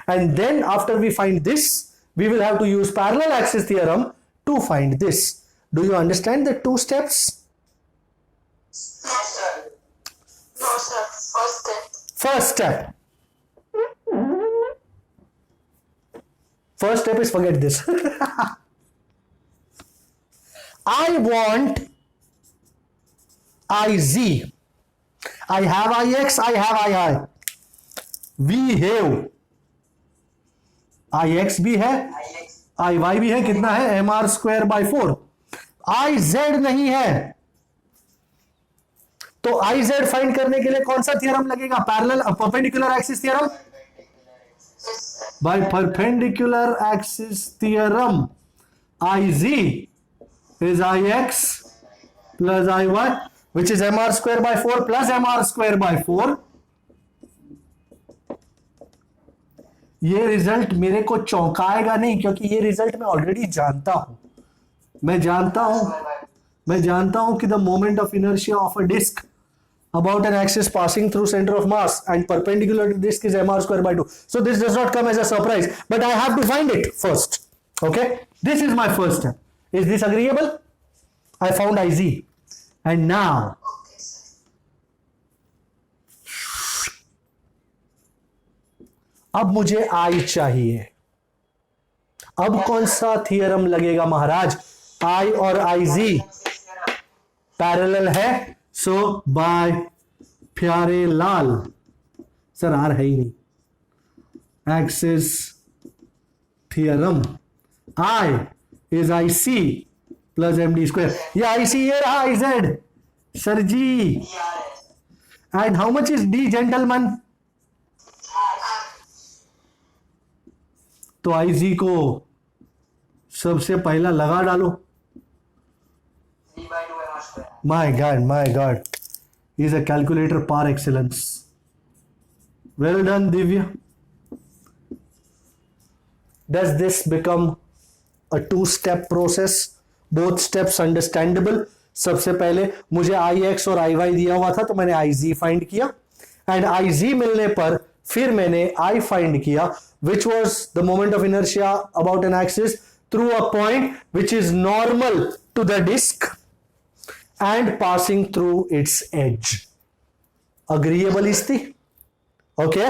S1: And then after we find this, we will have to use parallel axis theorem to find this. Do you understand the two steps?
S2: Yes sir. First step.
S1: First step is forget this. I want IZ. I have IX, I have II. We have IX भी है, IY भी है, कितना है MR स्क्वायर बाय 4. IZ नहीं है, तो IZ फाइंड करने के लिए कौन सा थियरम लगेगा? Parallel perpendicular axis theorem. By perpendicular axis theorem, IZ is IX plus IY, which is MR square by 4 plus MR square by 4. ये रिजल्ट मेरे को चौंकाएगा नहीं, क्योंकि ये रिजल्ट मैं ऑलरेडी जानता हूं. मैं जानता हूं कि the moment of inertia of a disc about an axis passing through center of mass and perpendicular to disk is mr square by 2. So this does not come as a surprise, but I have to find it first. Okay, this is my first step. Is this agreeable? I found IZ, and now
S2: Okay, sir.
S1: अब मुझे I चाहिए. अब कौन सा थियरम लगेगा महाराज? I और IZ पैरेलल है. सो बाय प्यारे लाल, सर आर है ही नहीं, axis theorem I is I C plus M D square. ये आई सी ये रहा I Z sir ji. And how much is D gentleman? तो आई जी को सबसे पहला लगा डालो. My God, he's a calculator par excellence. Well done, Divya. Does this become a two-step process? Both steps understandable. सबसे पहले मुझे IX और IY दिया हुआ था, तो मैंने IZ फाइंड किया, एंड IZ मिलने पर फिर मैंने I फाइंड किया, which was the moment of inertia about an axis through a point which is normal to the disk and passing through its edge. Agreeable is the? Okay.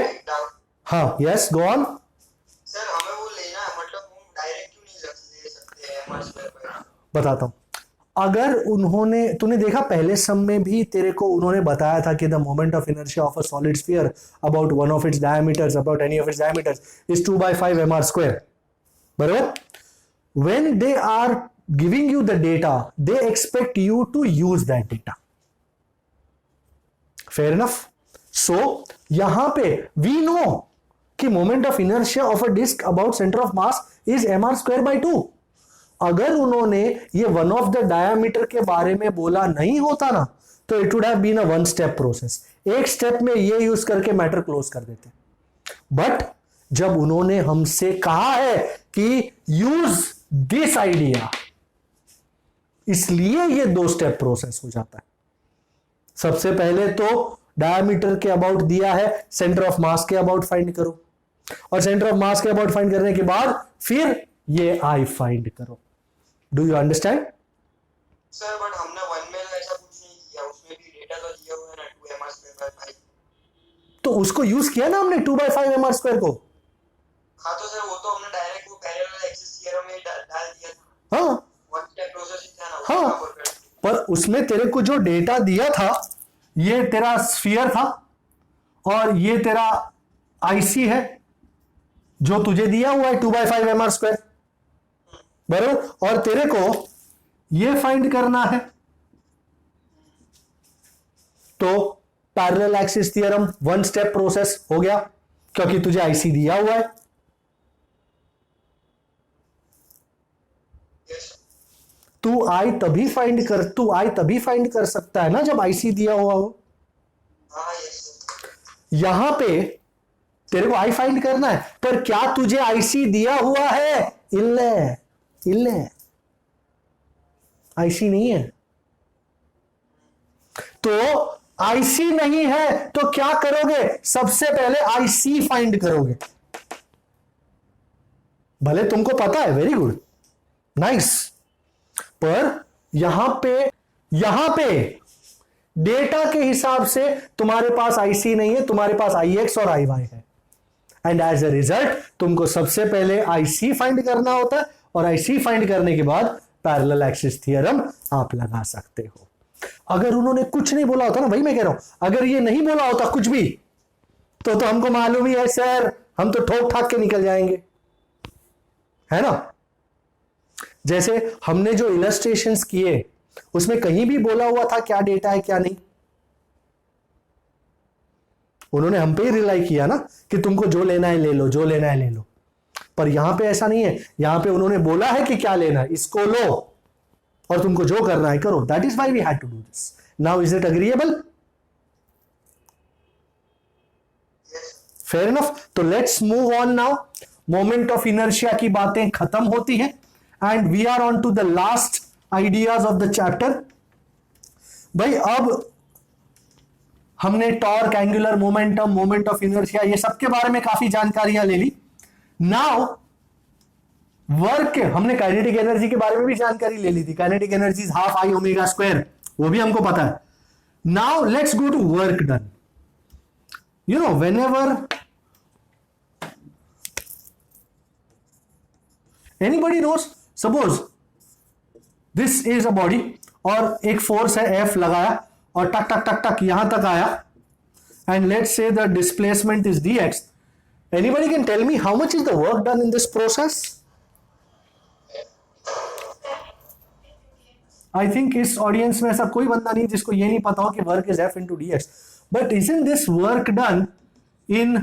S1: हाँ, yes, go on.
S3: सर हमें वो लेना है, मतलब हम डायरेक्ट क्यों नहीं ले सकते हैं MR स्क्वायर बाय 2?
S1: बताता हूं. अगर तूने देखा पहले सम में भी तेरे को उन्होंने बताया था कि the moment of inertia of a solid sphere about one of its diameters, about any of its diameters is 2/5 MR square. बराबर. When they are giving you the data, they expect you to use that data. Fair enough. So यहां पे we know कि moment of inertia of a disk about center of mass is mr square by 2. अगर उन्होंने ये वन ऑफ द डायमीटर के बारे में बोला नहीं होता ना, तो it would have been a one step process. एक स्टेप में ये यूज करके मैटर क्लोज कर देते. बट जब उन्होंने हमसे कहा है कि यूज दिस आइडिया, इसलिए ये दो स्टेप प्रोसेस हो जाता है. सबसे पहले तो डायमीटर के अबाउट दिया है, सेंटर ऑफ मास के अबाउट फाइंड करो, और सेंटर ऑफ मास के अबाउट फाइंड करने के बाद फिर ये आई फाइंड करो. Do you understand?
S3: Sir but हमने वन में ऐसा कुछ नहीं किया, उसमें भी डेटा तो दिया हुआ है ना 2 MR स्क्वायर बाय 5. तो
S1: उसको यूज किया ना हमने 2/5 MR स्क्वायर को.
S3: हाँ तो सर वो तो हमने डायरेक्ट वो पैरेलल एक्सिस थ्योरम में डाल दिया था.
S1: हाँ
S3: वन स्टेप प्रोसेस ही था ना.
S1: हाँ, पर उसमें तेरे को जो डेटा दिया था, ये तेरा स्फीयर था और ये तेरा आईसी है जो तुझे दिया हुआ है 2/5 MR स्क्वायर. बराबर. और तेरे को ये फाइंड करना है, तो parallel axis theorem one step process हो गया, क्योंकि तुझे आईसी दिया हुआ है. तू आई तभी फाइंड कर सकता है ना जब आईसी दिया हुआ हो. यहां पे तेरे को आई फाइंड करना है, पर क्या तुझे आईसी दिया हुआ है? इल्ले आईसी नहीं है. तो आईसी नहीं है तो क्या करोगे? सबसे पहले आईसी फाइंड करोगे. भले तुमको पता है, वेरी गुड, नाइस, पर यहां पे डेटा के हिसाब से तुम्हारे पास IC नहीं है, तुम्हारे पास IX और IY है, एंड एज अ रिजल्ट तुमको सबसे पहले IC फाइंड करना होता है, और IC फाइंड करने के बाद पैरेलल एक्सिस थ्योरम आप लगा सकते हो। अगर उन्होंने कुछ नहीं बोला होता ना, भाई मैं कह रहा हूं, अगर ये नहीं बोला होता कुछ भी, तो हमको मालूम ही है सर, हम तो ठोक ठाक के निकल जाएंगे, है ना। जैसे हमने जो इलस्ट्रेशंस किए उसमें कहीं भी बोला हुआ था क्या डेटा है क्या नहीं, उन्होंने हम पे ही रिलाई किया ना कि तुमको जो लेना है ले लो, जो लेना है ले लो। पर यहां पे ऐसा नहीं है, यहां पे उन्होंने बोला है कि क्या लेना है, इसको लो और तुमको जो करना है करो। That is why we had to do this. Now is it agreeable? Fair enough. तो let's move on now. Moment of inertia की बातें खत्म होती हैं and we are on to the last ideas of the chapter. भाई अब हमने torque, angular momentum, moment of inertia, ये सब के बारे में काफी जानकारियां ले ली। नाउ वर्क, हमने काइनेटिक एनर्जी के बारे में भी जानकारी ले ली थी। Kinetic energy is half I omega square, वो भी हमको पता है। Now let's go to work done. You know, whenever anybody knows, suppose this is a body और एक फोर्स है F लगाया और टक टक टक टक यहां तक आया, and let's say the displacement is dx. Anybody can tell me how much is the work done in this process? I think इस ऑडियंस में ऐसा कोई बंदा नहीं जिसको ये नहीं पता हो कि work is F into dx. But isn't this work done in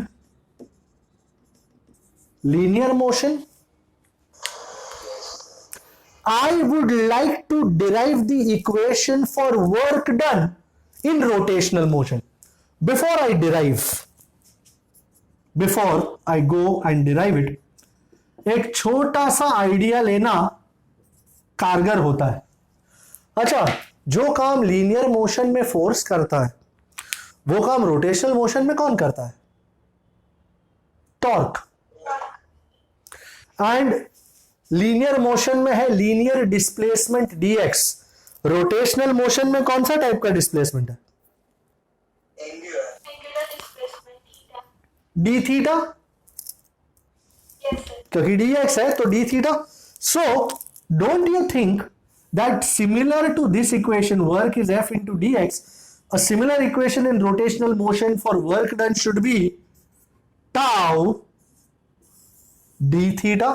S1: linear motion? I would like to derive the equation for work done in rotational motion. Before I go and derive it, एक छोटा सा आइडिया लेना कारगर होता है। अच्छा, जो काम लीनियर मोशन में फोर्स करता है वो काम रोटेशनल मोशन में कौन करता है? टॉर्क। एंड लीनियर मोशन में है linear displacement dx, rotational motion में कौन सा टाइप का डिस्प्लेसमेंट है?
S2: Angular displacement theta.
S1: d theta,
S2: Yes, sir.
S1: क्योंकि dx है तो d theta. So don't you think that similar to this equation work is F into dx, a similar equation in rotational motion for work done should be tau d theta?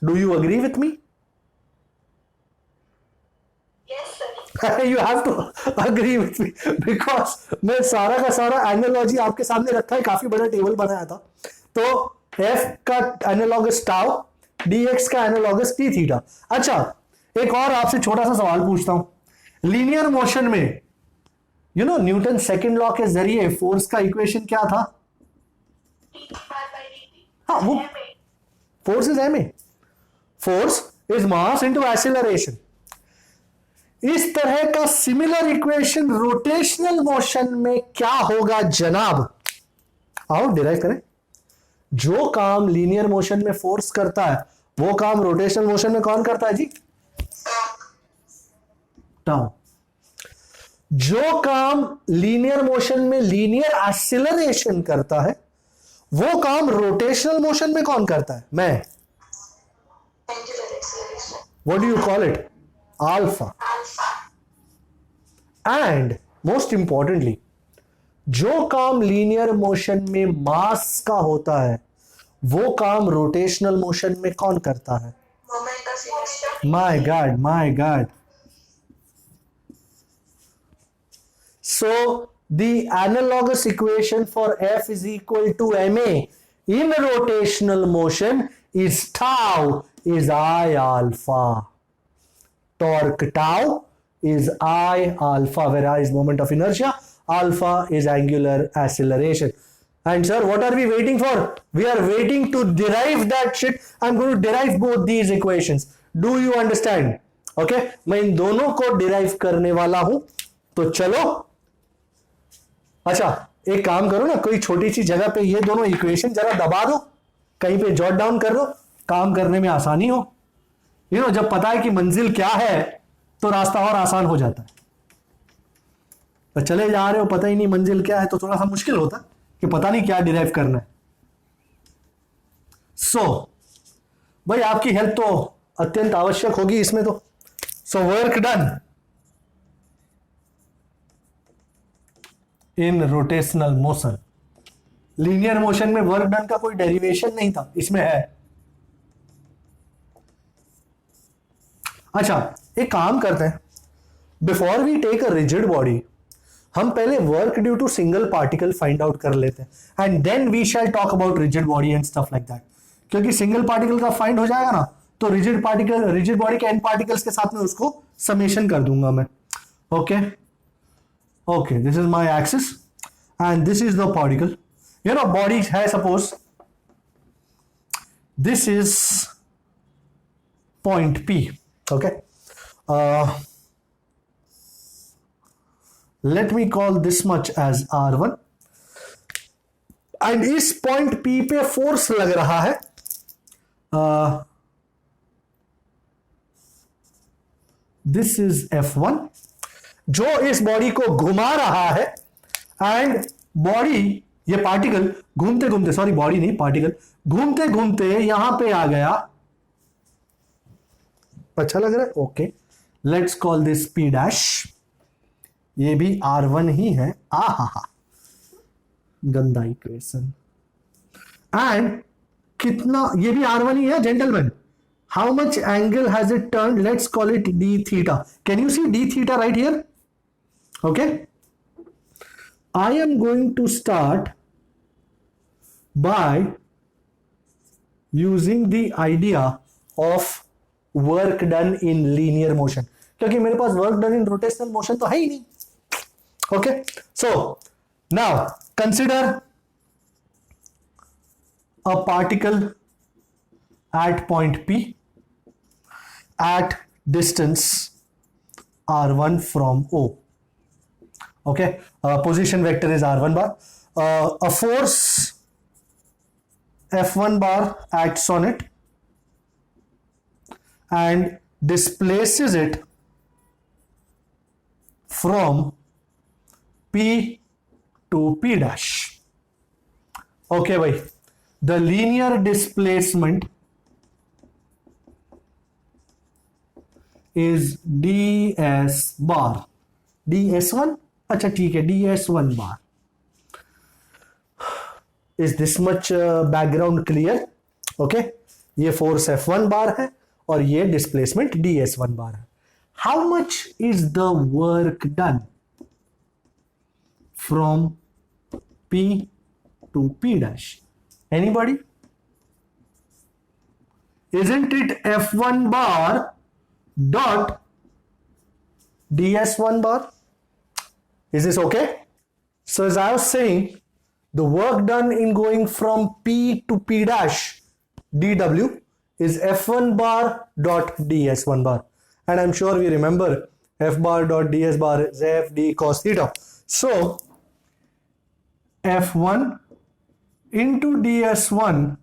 S1: Do you agree with me?
S2: Yes, sir.
S1: You have to agree with me because मैं सारा का सारा एनालॉजी आपके सामने रखा है, काफी बड़ा टेबल बनाया था। तो F का एनालॉगस टाउ, dx का एनालॉगस d थीटा। अच्छा, एक और आपसे छोटा सा सवाल पूछता हूं। लीनियर मोशन में न्यूटन सेकंड लॉ के जरिए फोर्स का इक्वेशन क्या था?
S2: dt bar by dt.
S1: हाँ, वो
S2: Ma.
S1: Force is ma, force is mass into acceleration. इस तरह का सिमिलर इक्वेशन रोटेशनल मोशन में क्या होगा जनाब? आओ डिराइव करें। जो काम लीनियर मोशन में फोर्स करता है वो काम रोटेशनल मोशन में कौन करता है जी? टाउ। जो काम लीनियर मोशन में लीनियर एक्सीलरेशन करता है वो काम रोटेशनल मोशन में कौन करता है? मैं।
S2: Angular acceleration.
S1: What do you call it? Alpha.
S2: Alpha.
S1: And most importantly, जो काम लीनियर मोशन में मास का होता है वो काम रोटेशनल मोशन में कौन करता है?
S2: Moment of inertia.
S1: My God. So the analogous equation for F is equal to ma in rotational motion is tau is I alpha. Torque tau is I alpha, whereas moment of inertia alpha is angular acceleration. And sir, what are we waiting for? We are waiting to derive that shit. I'm going to derive both these equations. Do you understand? Okay, मैं इन दोनों को derive करने वाला हूं। तो चलो, अच्छा एक काम करो ना, कोई छोटी सी जगह पे ये दोनों इक्वेशन जरा दबा दो, कहीं पे जॉट डाउन कर दो, काम करने में आसानी हो। जब पता है कि मंजिल क्या है तो रास्ता और आसान हो जाता है। पर चले जा रहे हो, पता ही नहीं मंजिल क्या है, तो थोड़ा सा मुश्किल होता कि पता नहीं क्या डिराइव करना है। सो भाई आपकी हेल्प तो अत्यंत आवश्यक होगी इसमें तो। So work done in rotational motion, linear motion में वर्क डन का कोई डेरिवेशन नहीं था, इसमें है। अच्छा एक काम करते हैं, before we take a rigid body हम पहले work due to single particle find out कर लेते हैं and then we shall talk about rigid body and stuff like that. क्योंकि सिंगल पार्टिकल का फाइंड हो जाएगा ना, तो रिजिड बॉडी के एन पार्टिकल्स के साथ में उसको समेशन कर दूंगा मैं। Okay okay, this is my axis and this is the particle. You know body है, suppose this is point P। Okay, let me call this much as R1 and इस पॉइंट P पे फोर्स लग रहा है दिस इज F1 जो इस बॉडी को घुमा रहा है एंड बॉडी, ये पार्टिकल घूमते घूमते, सॉरी बॉडी नहीं पार्टिकल, घूमते घूमते यहां पे आ गया। अच्छा लग रहा है? Okay, let's call this P dash. ये भी R1 ही है। हा गंदा इक्वेशन। एंड कितना, ये भी R1 ही है gentleman. How much angle has it turned? Let's call it d theta. Can you see d theta right here? Okay, I am going to start by using the idea of work done in linear motion, क्योंकि मेरे पास work done in rotational motion तो है ही नहीं। Okay, so now consider a particle at point P at distance R1 from O. Okay, position vector is R1 bar. A force F1 bar acts on it and displaces it from P to P dash. Okay bhai, the linear displacement is ds bar, ds1, अच्छा ठीक है, ds1 bar. Is this much background clear? Okay, ये force F1 bar है और ये displacement ds1 bar है. How much is the work done from P to P dash? Anybody? Isn't it F1 bar dot ds1 bar? Is this okay? So as I was saying, the work done in going from P to P dash dw is F1 bar dot ds1 bar, and I'm sure we remember F bar dot ds bar is F d cos theta. So F1 into ds1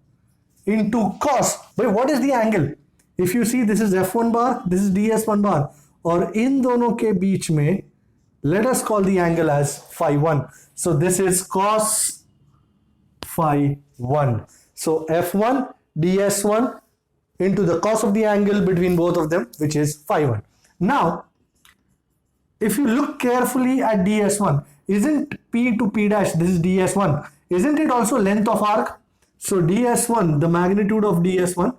S1: into cos. But what is the angle? If you see, this is F1 bar, this is ds1 bar, और इन दोनों के बीच में let us call the angle as phi 1. So this is cos phi 1. So F1 ds1 into the cos of the angle between both of them, which is phi 1. Now, if you look carefully at ds1, isn't P to P dash, this is ds1, isn't it also length of arc? So ds1, the magnitude of ds1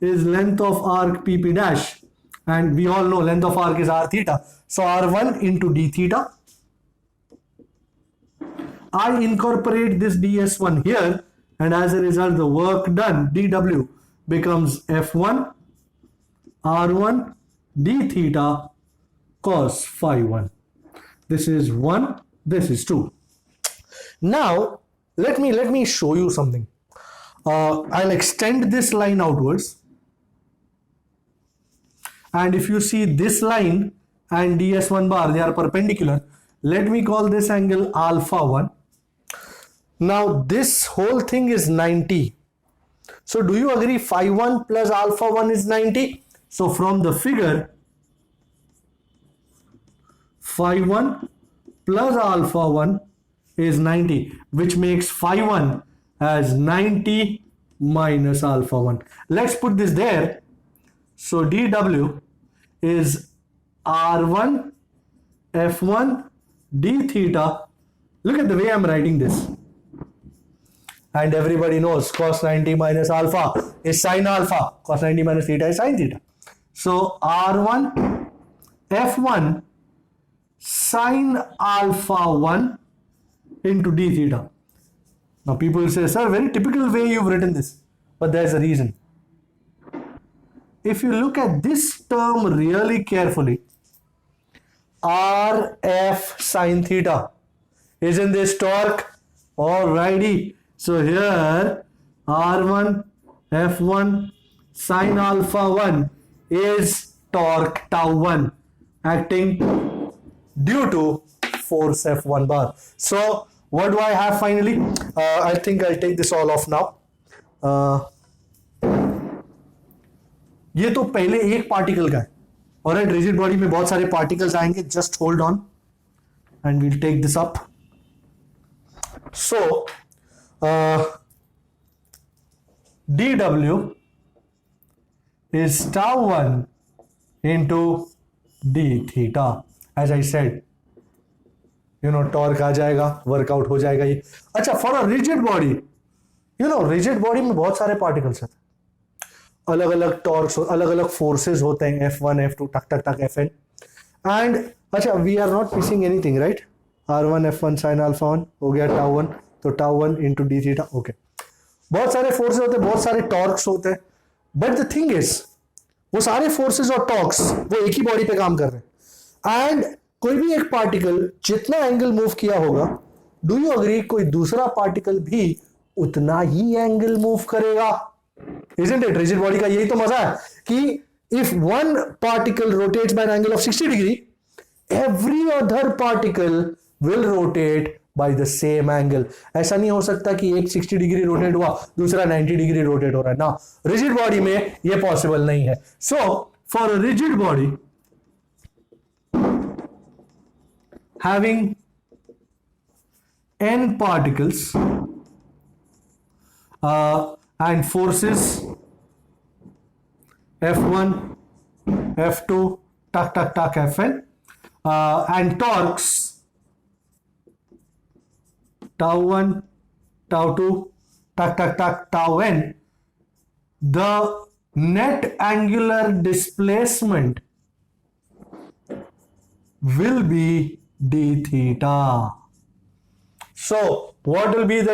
S1: is length of arc PP dash, and we all know length of arc is r theta. So r1 into d theta. I incorporate this ds1 here, and as a result the work done dw becomes f1 r1 d theta cos phi 1. This is 1, this is 2. Now let me show you something. I'll extend this line outwards, and if you see this line and ds1 bar, they are perpendicular. Let me call this angle alpha 1. Now this whole thing is 90. So do you agree phi 1 plus alpha 1 is 90? So from the figure, phi 1 plus alpha 1 is 90, which makes phi 1 as 90 minus alpha 1. Let's put this there. So dw is r1 f1 d theta. Look at the way I'm writing this. And everybody knows cos 90 minus alpha is sin alpha. Cos 90 minus theta is sin theta. So r1 f1 sin alpha 1 into d theta. Now people say, sir, very typical way you've written this. But there's a reason. If you look at this term really carefully, rf sin theta, isn't this torque? Alrighty. So here r1 f1 sin alpha 1 is torque tau 1 acting due to force F1 bar. So what do I have finally? I think I'll take this all off now. ये तो पहले एक पार्टिकल का है और एट रिजिड बॉडी में बहुत सारे पार्टिकल्स आएंगे. Just hold on and we'll take this up. So dw is tau 1 into d theta. As I said, torque आ जाएगा, वर्कआउट हो जाएगा ये. अच्छा, for a rigid body, rigid body में बहुत सारे पार्टिकल्स हैं, अलग अलग टॉर्क्स, अलग अलग फोर्सेस होते हैं, F1 F2 टक टक टक Fn. एंड अच्छा, we are not missing anything, right? R1 F1 sin alpha 1 हो गया tau 1, तो tau 1 into d theta. Okay, बहुत सारे फोर्सेस होते हैं, बहुत सारे टॉर्क्स होते हैं. बट द थिंग इज, वो सारे फोर्सेस और टॉर्क्स वो एक ही बॉडी पे काम कर रहे हैं. एंड कोई भी एक पार्टिकल जितना एंगल मूव किया होगा, डू यू अग्री कोई दूसरा पार्टिकल भी उतना ही एंगल मूव करेगा? Isn't it? रिजिड बॉडी का यही तो मजा है कि if one particle rotates by an angle of 60 degree, every other particle will rotate by the same angle. ऐसा नहीं हो सकता कि एक 60 डिग्री रोटेट हुआ, दूसरा 90 डिग्री रोटेट हो रहा है ना. रिजिड बॉडी में यह पॉसिबल नहीं है. So for a rigid body having n particles and forces F1, F2, tuck tuck tuck Fn, and torques tau 1, tau 2, tuck tuck tuck tau n, the net angular displacement will be d theta. So what will be the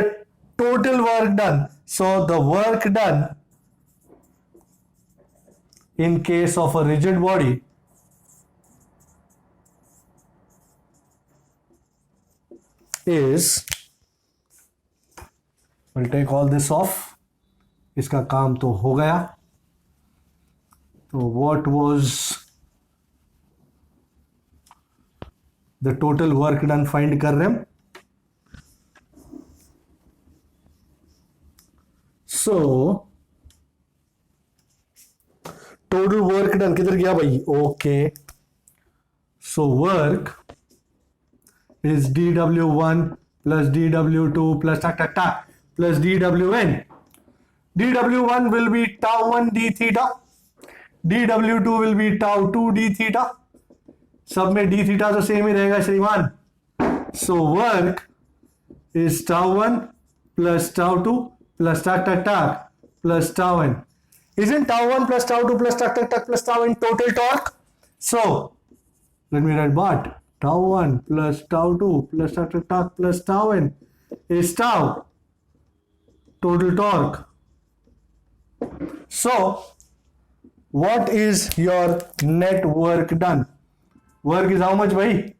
S1: total work done? So the work done in case of a rigid body is, we'll take all this off. इसका काम तो हो गया. तो what was the total work done find कर रहे हैं. So total work done किधर गया भाई? Okay, so work is dw1 plus dw2 plus tuck tuck tuck plus dwn. dw1 will be tau 1 d theta, dw2 will be tau 2 d theta. सब में डी थीटा तो सेम ही रहेगा श्रीमान. So work is tau 1 plus tau 2 plus tuck tuck tuck plus tau n. Isn't tau 1 plus tau 2 plus tuck tuck tuck plus tau n total torque? So let me write what tau 1 plus tau 2 plus tuck tuck tuck plus tau n is tau total torque. So what is your net work done? Work is how much bhai?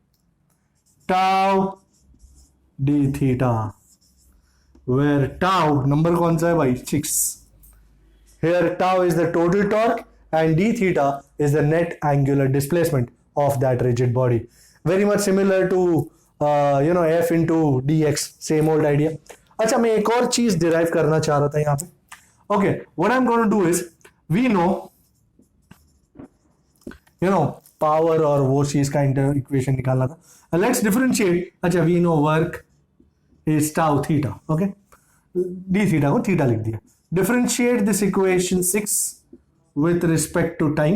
S1: Tau d theta, where tau number कौन सा है भाई? 6. Here tau is the total torque and d theta is the net angular displacement of that rigid body. Very much similar to f into dx, same old idea. अच्छा, मैं एक और चीज derive करना चाह रहा था यहाँ पे. Okay, what I'm going to do is, we know you know power और वो चीज का इक्वेशन निकालना था. Let's differentiate. अच्छा, we know work is tau theta. Okay, d theta को थीटा लिख दिया. Differentiate this equation 6 with respect to time.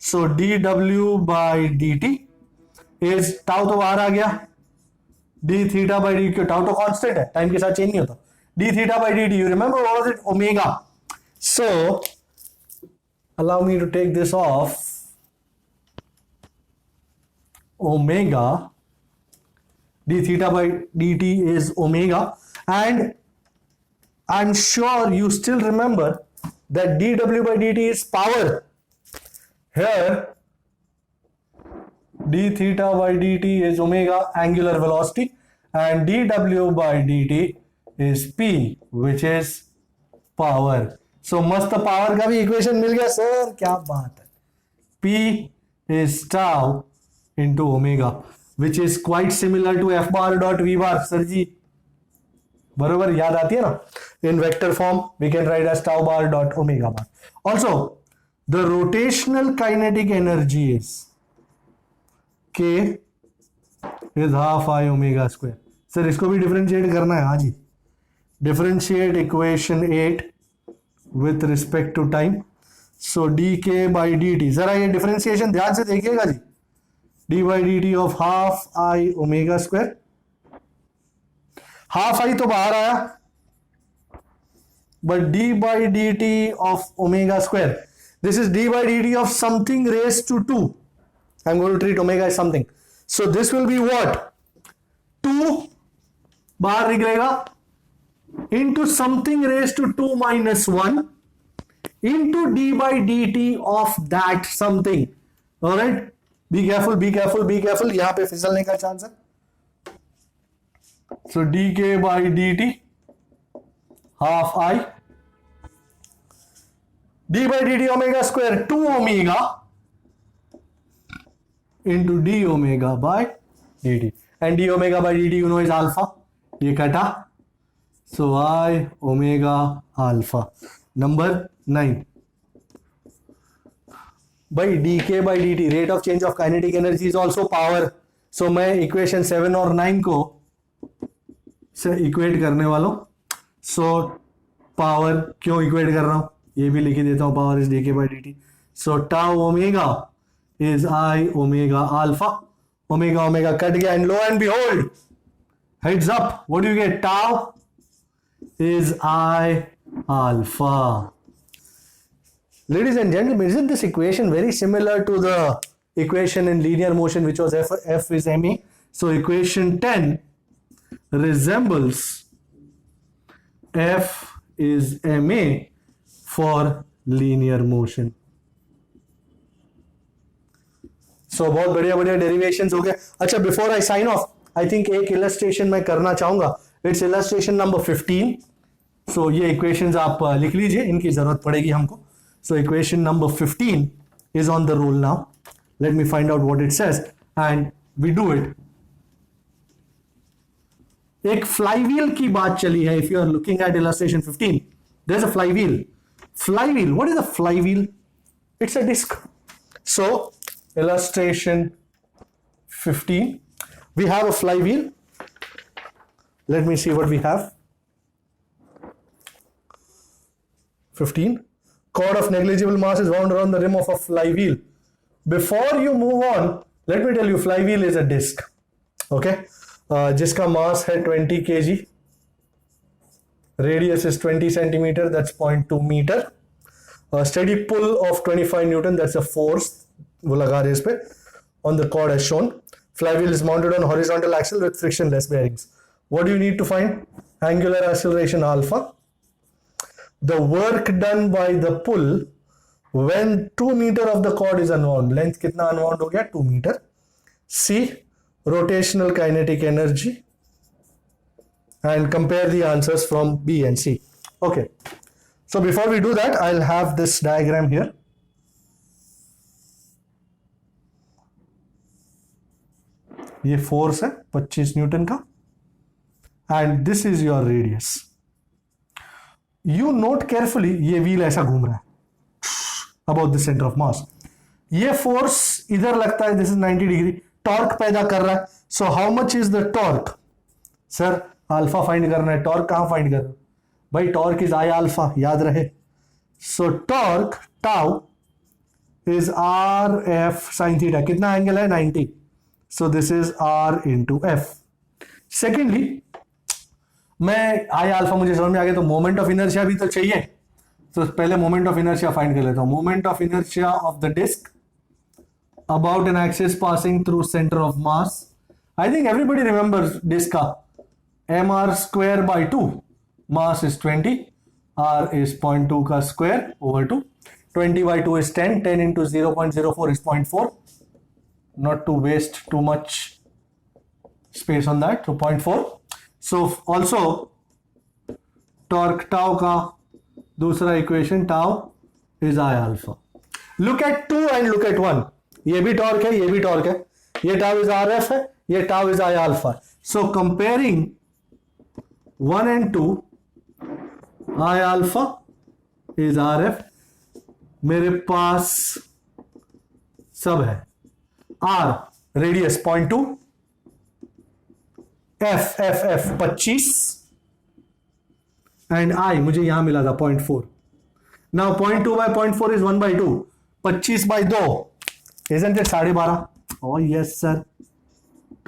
S1: So dw by dt is tau तो बाहर आ गया, d theta by dt, tau तो कांस्टेंट है, टाइम के साथ चेंज नहीं होता. d theta by dt, you remember what was it? Omega. So allow me to take this off. Omega, d theta by dt is omega, and I'm sure you still remember that dw by dt is power. Here d theta by dt is omega, angular velocity, and dw by dt is p, which is power. So मस्त पावर का भी इक्वेशन मिल गया सर, क्या बात है. p is tau into omega, which is quite similar to f bar dot v bar. Sir जी बरोबर याद आती है ना. In vector form we can write as tau bar dot omega bar. Also the rotational kinetic energy is k is half I omega square. Sir इसको भी डिफरेंशिएट करना है. हाँ जी, differentiate equation 8 with respect to time. So dk by dt, जरा ये डिफरेंशिएशन ध्यान से देखिएगा जी. d by dt of half I omega square. Half I तो बाहर आया, but d by dt of omega square, this is d by dt of something raised to 2. I'm going to treat omega as something. So this will be what? 2 बाहर निकलेगा into something raised to 2 minus 1 into d by dt of that something. Alright, be careful, be careful, be careful. यहां पे फिसलने का चांस है. So dk by dt half I d by dt omega square 2 omega into d omega by dt, and d omega by dt you know is alpha. ये कटा, so I omega alpha. Number 9. by dk by dt rate of change of kinetic energy is also power. So मैं इक्वेशन 7 और 9 को से इक्वेट करने वालों. सो पावर क्यों इक्वेट कर रहा हूं ये भी लिख देता हूं. Power is dk by dt. So tau omega is I omega alpha. Omega omega cut गया, and lo and behold, heads up, what do you get? Tau is I alpha. Ladies and gentlemen, isn't this equation very similar to the equation in linear motion which was f is ma? So equation 10 resembles f is ma for linear motion. So बहुत बढ़िया बढ़िया डेरिवेशंस हो गए. अच्छा, before I sign off, I think एक इलस्ट्रेशन मैं करना चाहूंगा. It's illustration number 15. सो ये इक्वेशंस आप लिख लीजिए, इनकी जरूरत पड़ेगी हमको. So equation number 15 is on the roll now. Let me find out what it says and we do it. एक flywheel की बात चली है. If you are looking at illustration 15, there's a flywheel. Flywheel, what is a flywheel? It's a disc. So illustration 15, we have a flywheel. Let me see what we have. 15. Cord of negligible mass is wound around the rim of a flywheel. Before you move on, let me tell you, flywheel is a disc, okay, जिसका mass है 20 kg, radius is 20 centimeter, that's 0.2 meter, a steady pull of 25 Newton, that's a force वो लगा रहे इस पे, on the cord as shown. Flywheel is mounted on horizontal axle with frictionless bearings. What do you need to find? Angular acceleration alpha. The work done by the pull when 2 meter of the cord is unwound. Length कितना unwound हो गया? 2 meter. C, rotational kinetic energy, and compare the answers from B and C. Okay. So before we do that, I'll have this diagram here. ये फोर्स है 25 न्यूटन का, and this is your radius. You note carefully, ये व्हील ऐसा घूम रहा है about the center of mass. ये फोर्स इधर लगता है, दिस इज 90 डिग्री, टॉर्क पैदा कर रहा है. So how much is the torque? Sir alpha find करना है, टॉर्क कहां फाइंड कर रहे हो भाई? टॉर्क इज आई अल्फा, याद रहे. So torque tau is R F sine theta. कितना एंगल है? 90. So this is R into F. Secondly, मैं आई अल्फा मुझे समझ में आ गया, तो मोमेंट ऑफ इनर्शिया भी तो चाहिए. तो पहले मोमेंट ऑफ इनर्शिया फाइंड कर लेता हूं. Moment of inertia of the disc about an axis passing through center of mass. I think everybody remembers disk ka mr square by 2. Mass is 20, r is 0.2 ka square over 2. 20 by 2 is 10. 10 into 0.04 is 0.4. Not to waste too much space on that. So 0.4. So also torque tau ka दूसरा equation tau is I alpha. Look at 2 and look at 1. ये भी टॉर्क है, ये भी टॉर्क है. ये टाउ इज आर एफ है, ये tau is I alpha. So comparing 1 and 2, I alpha is R F. मेरे पास सब है. R radius 0.2, F F F 25 and I मुझे यहां मिला था 0.4. Now 0.2 by 0.4 is 1/2. 25 by 2 isn't it 12.5? Oh yes sir.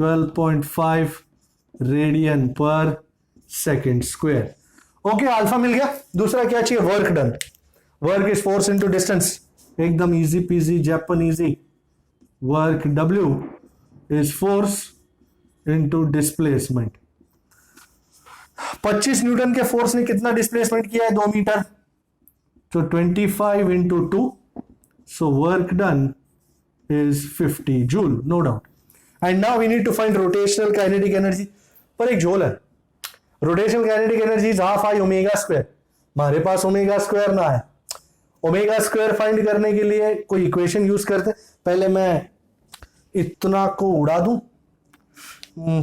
S1: 12.5 radian per second square. Okay, alpha मिल गया. दूसरा क्या चाहिए? Work done. Work is force into distance. एकदम easy peasy Japanesey. Work W is force into displacement. 25 newton के फोर्स ने कितना डिस्प्लेसमेंट किया है? 2 मीटर. तो 25 into 2. So work done is 50 joule, no doubt. And now we need to find rotational kinetic energy. पर एक झोल है. Rotational kinetic energy is half I omega square. हमारे पास ओमेगा स्क्वायर ना है. ओमेगा स्क्वायर फाइंड करने के लिए कोई इक्वेशन यूज करते. पहले मैं इतना को उड़ा दूं.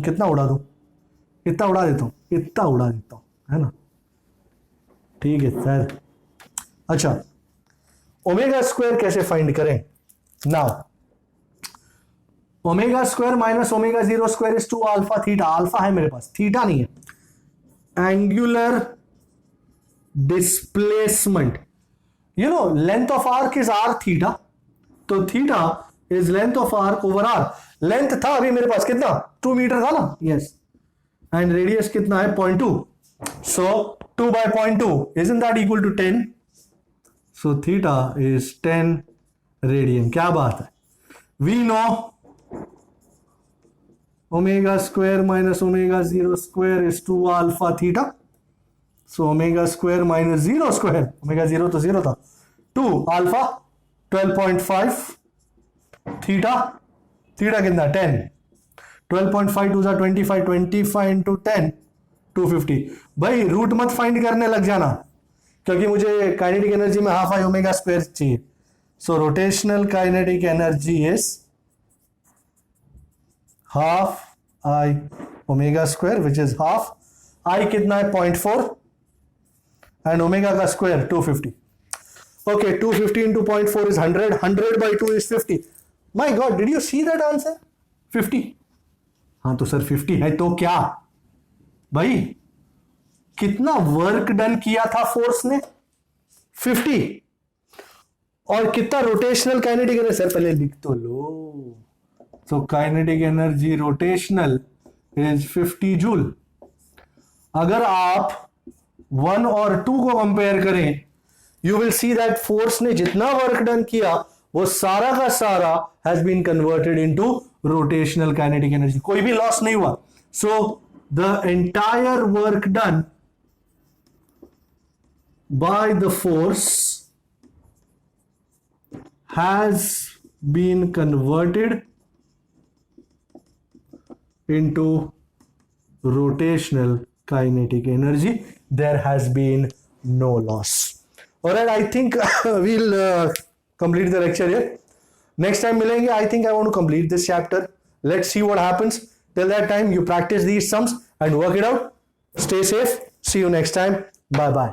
S1: कितना उड़ा दूं? इतना उड़ा देता हूं, इतना उड़ा देता हूं, है ना? ठीक है सर. अच्छा, ओमेगा स्क्वायर कैसे फाइंड करें? Now omega square minus omega 0 square is 2 alpha theta. Alpha है मेरे पास, थीटा नहीं है. Angular displacement, you know length of arc is R theta. तो theta is length of arc over R. Length था अभी मेरे पास कितना? 2 मीटर था ना? यस. एंड रेडियस कितना है? 0.2. सो 2 by 0.2 isn't that equal to 10? So theta is 10 radian. क्या बात है. We know omega square minus omega 0 square is 2 alpha theta. So omega square minus 0 square, omega 0 तो 0 था, 2 alpha 12.5 theta. theta कितना? 10. 12.5 2 25, 25 into 10 250. भाई रूट मत फाइंड करने लग जाना, क्योंकि मुझे काइनेटिक एनर्जी में हाफ आई ओमेगा स्क्वायर चाहिए. So rotational kinetic energy is half I omega square which is half. I कितना है? 0.4 एंड ओमेगा का square 250. Okay, 250 into 0.4 is 100. 100 by 2 is 50. My God, did you see that answer? 50. हाँ तो सर 50 है तो क्या भाई? कितना वर्क डन किया था फोर्स ने? 50. और कितना रोटेशनल काइनेटिक एनर्जी? सर पहले लिख तो लो. तो kinetic energy rotational is 50 joule. अगर आप 1 और 2 को कंपेयर करें, you will see that force ने जितना वर्क डन किया वो सारा का सारा has been converted into rotational kinetic energy. कोई भी लॉस नहीं हुआ. So the entire work done by the force has been converted into rotational kinetic energy. There has been no loss. Alright, I think we'll complete the lecture here. Next time milenge, I think I want to complete this chapter. Let's see what happens. Till that time, you practice these sums and work it out. Stay safe. See you next time. Bye bye.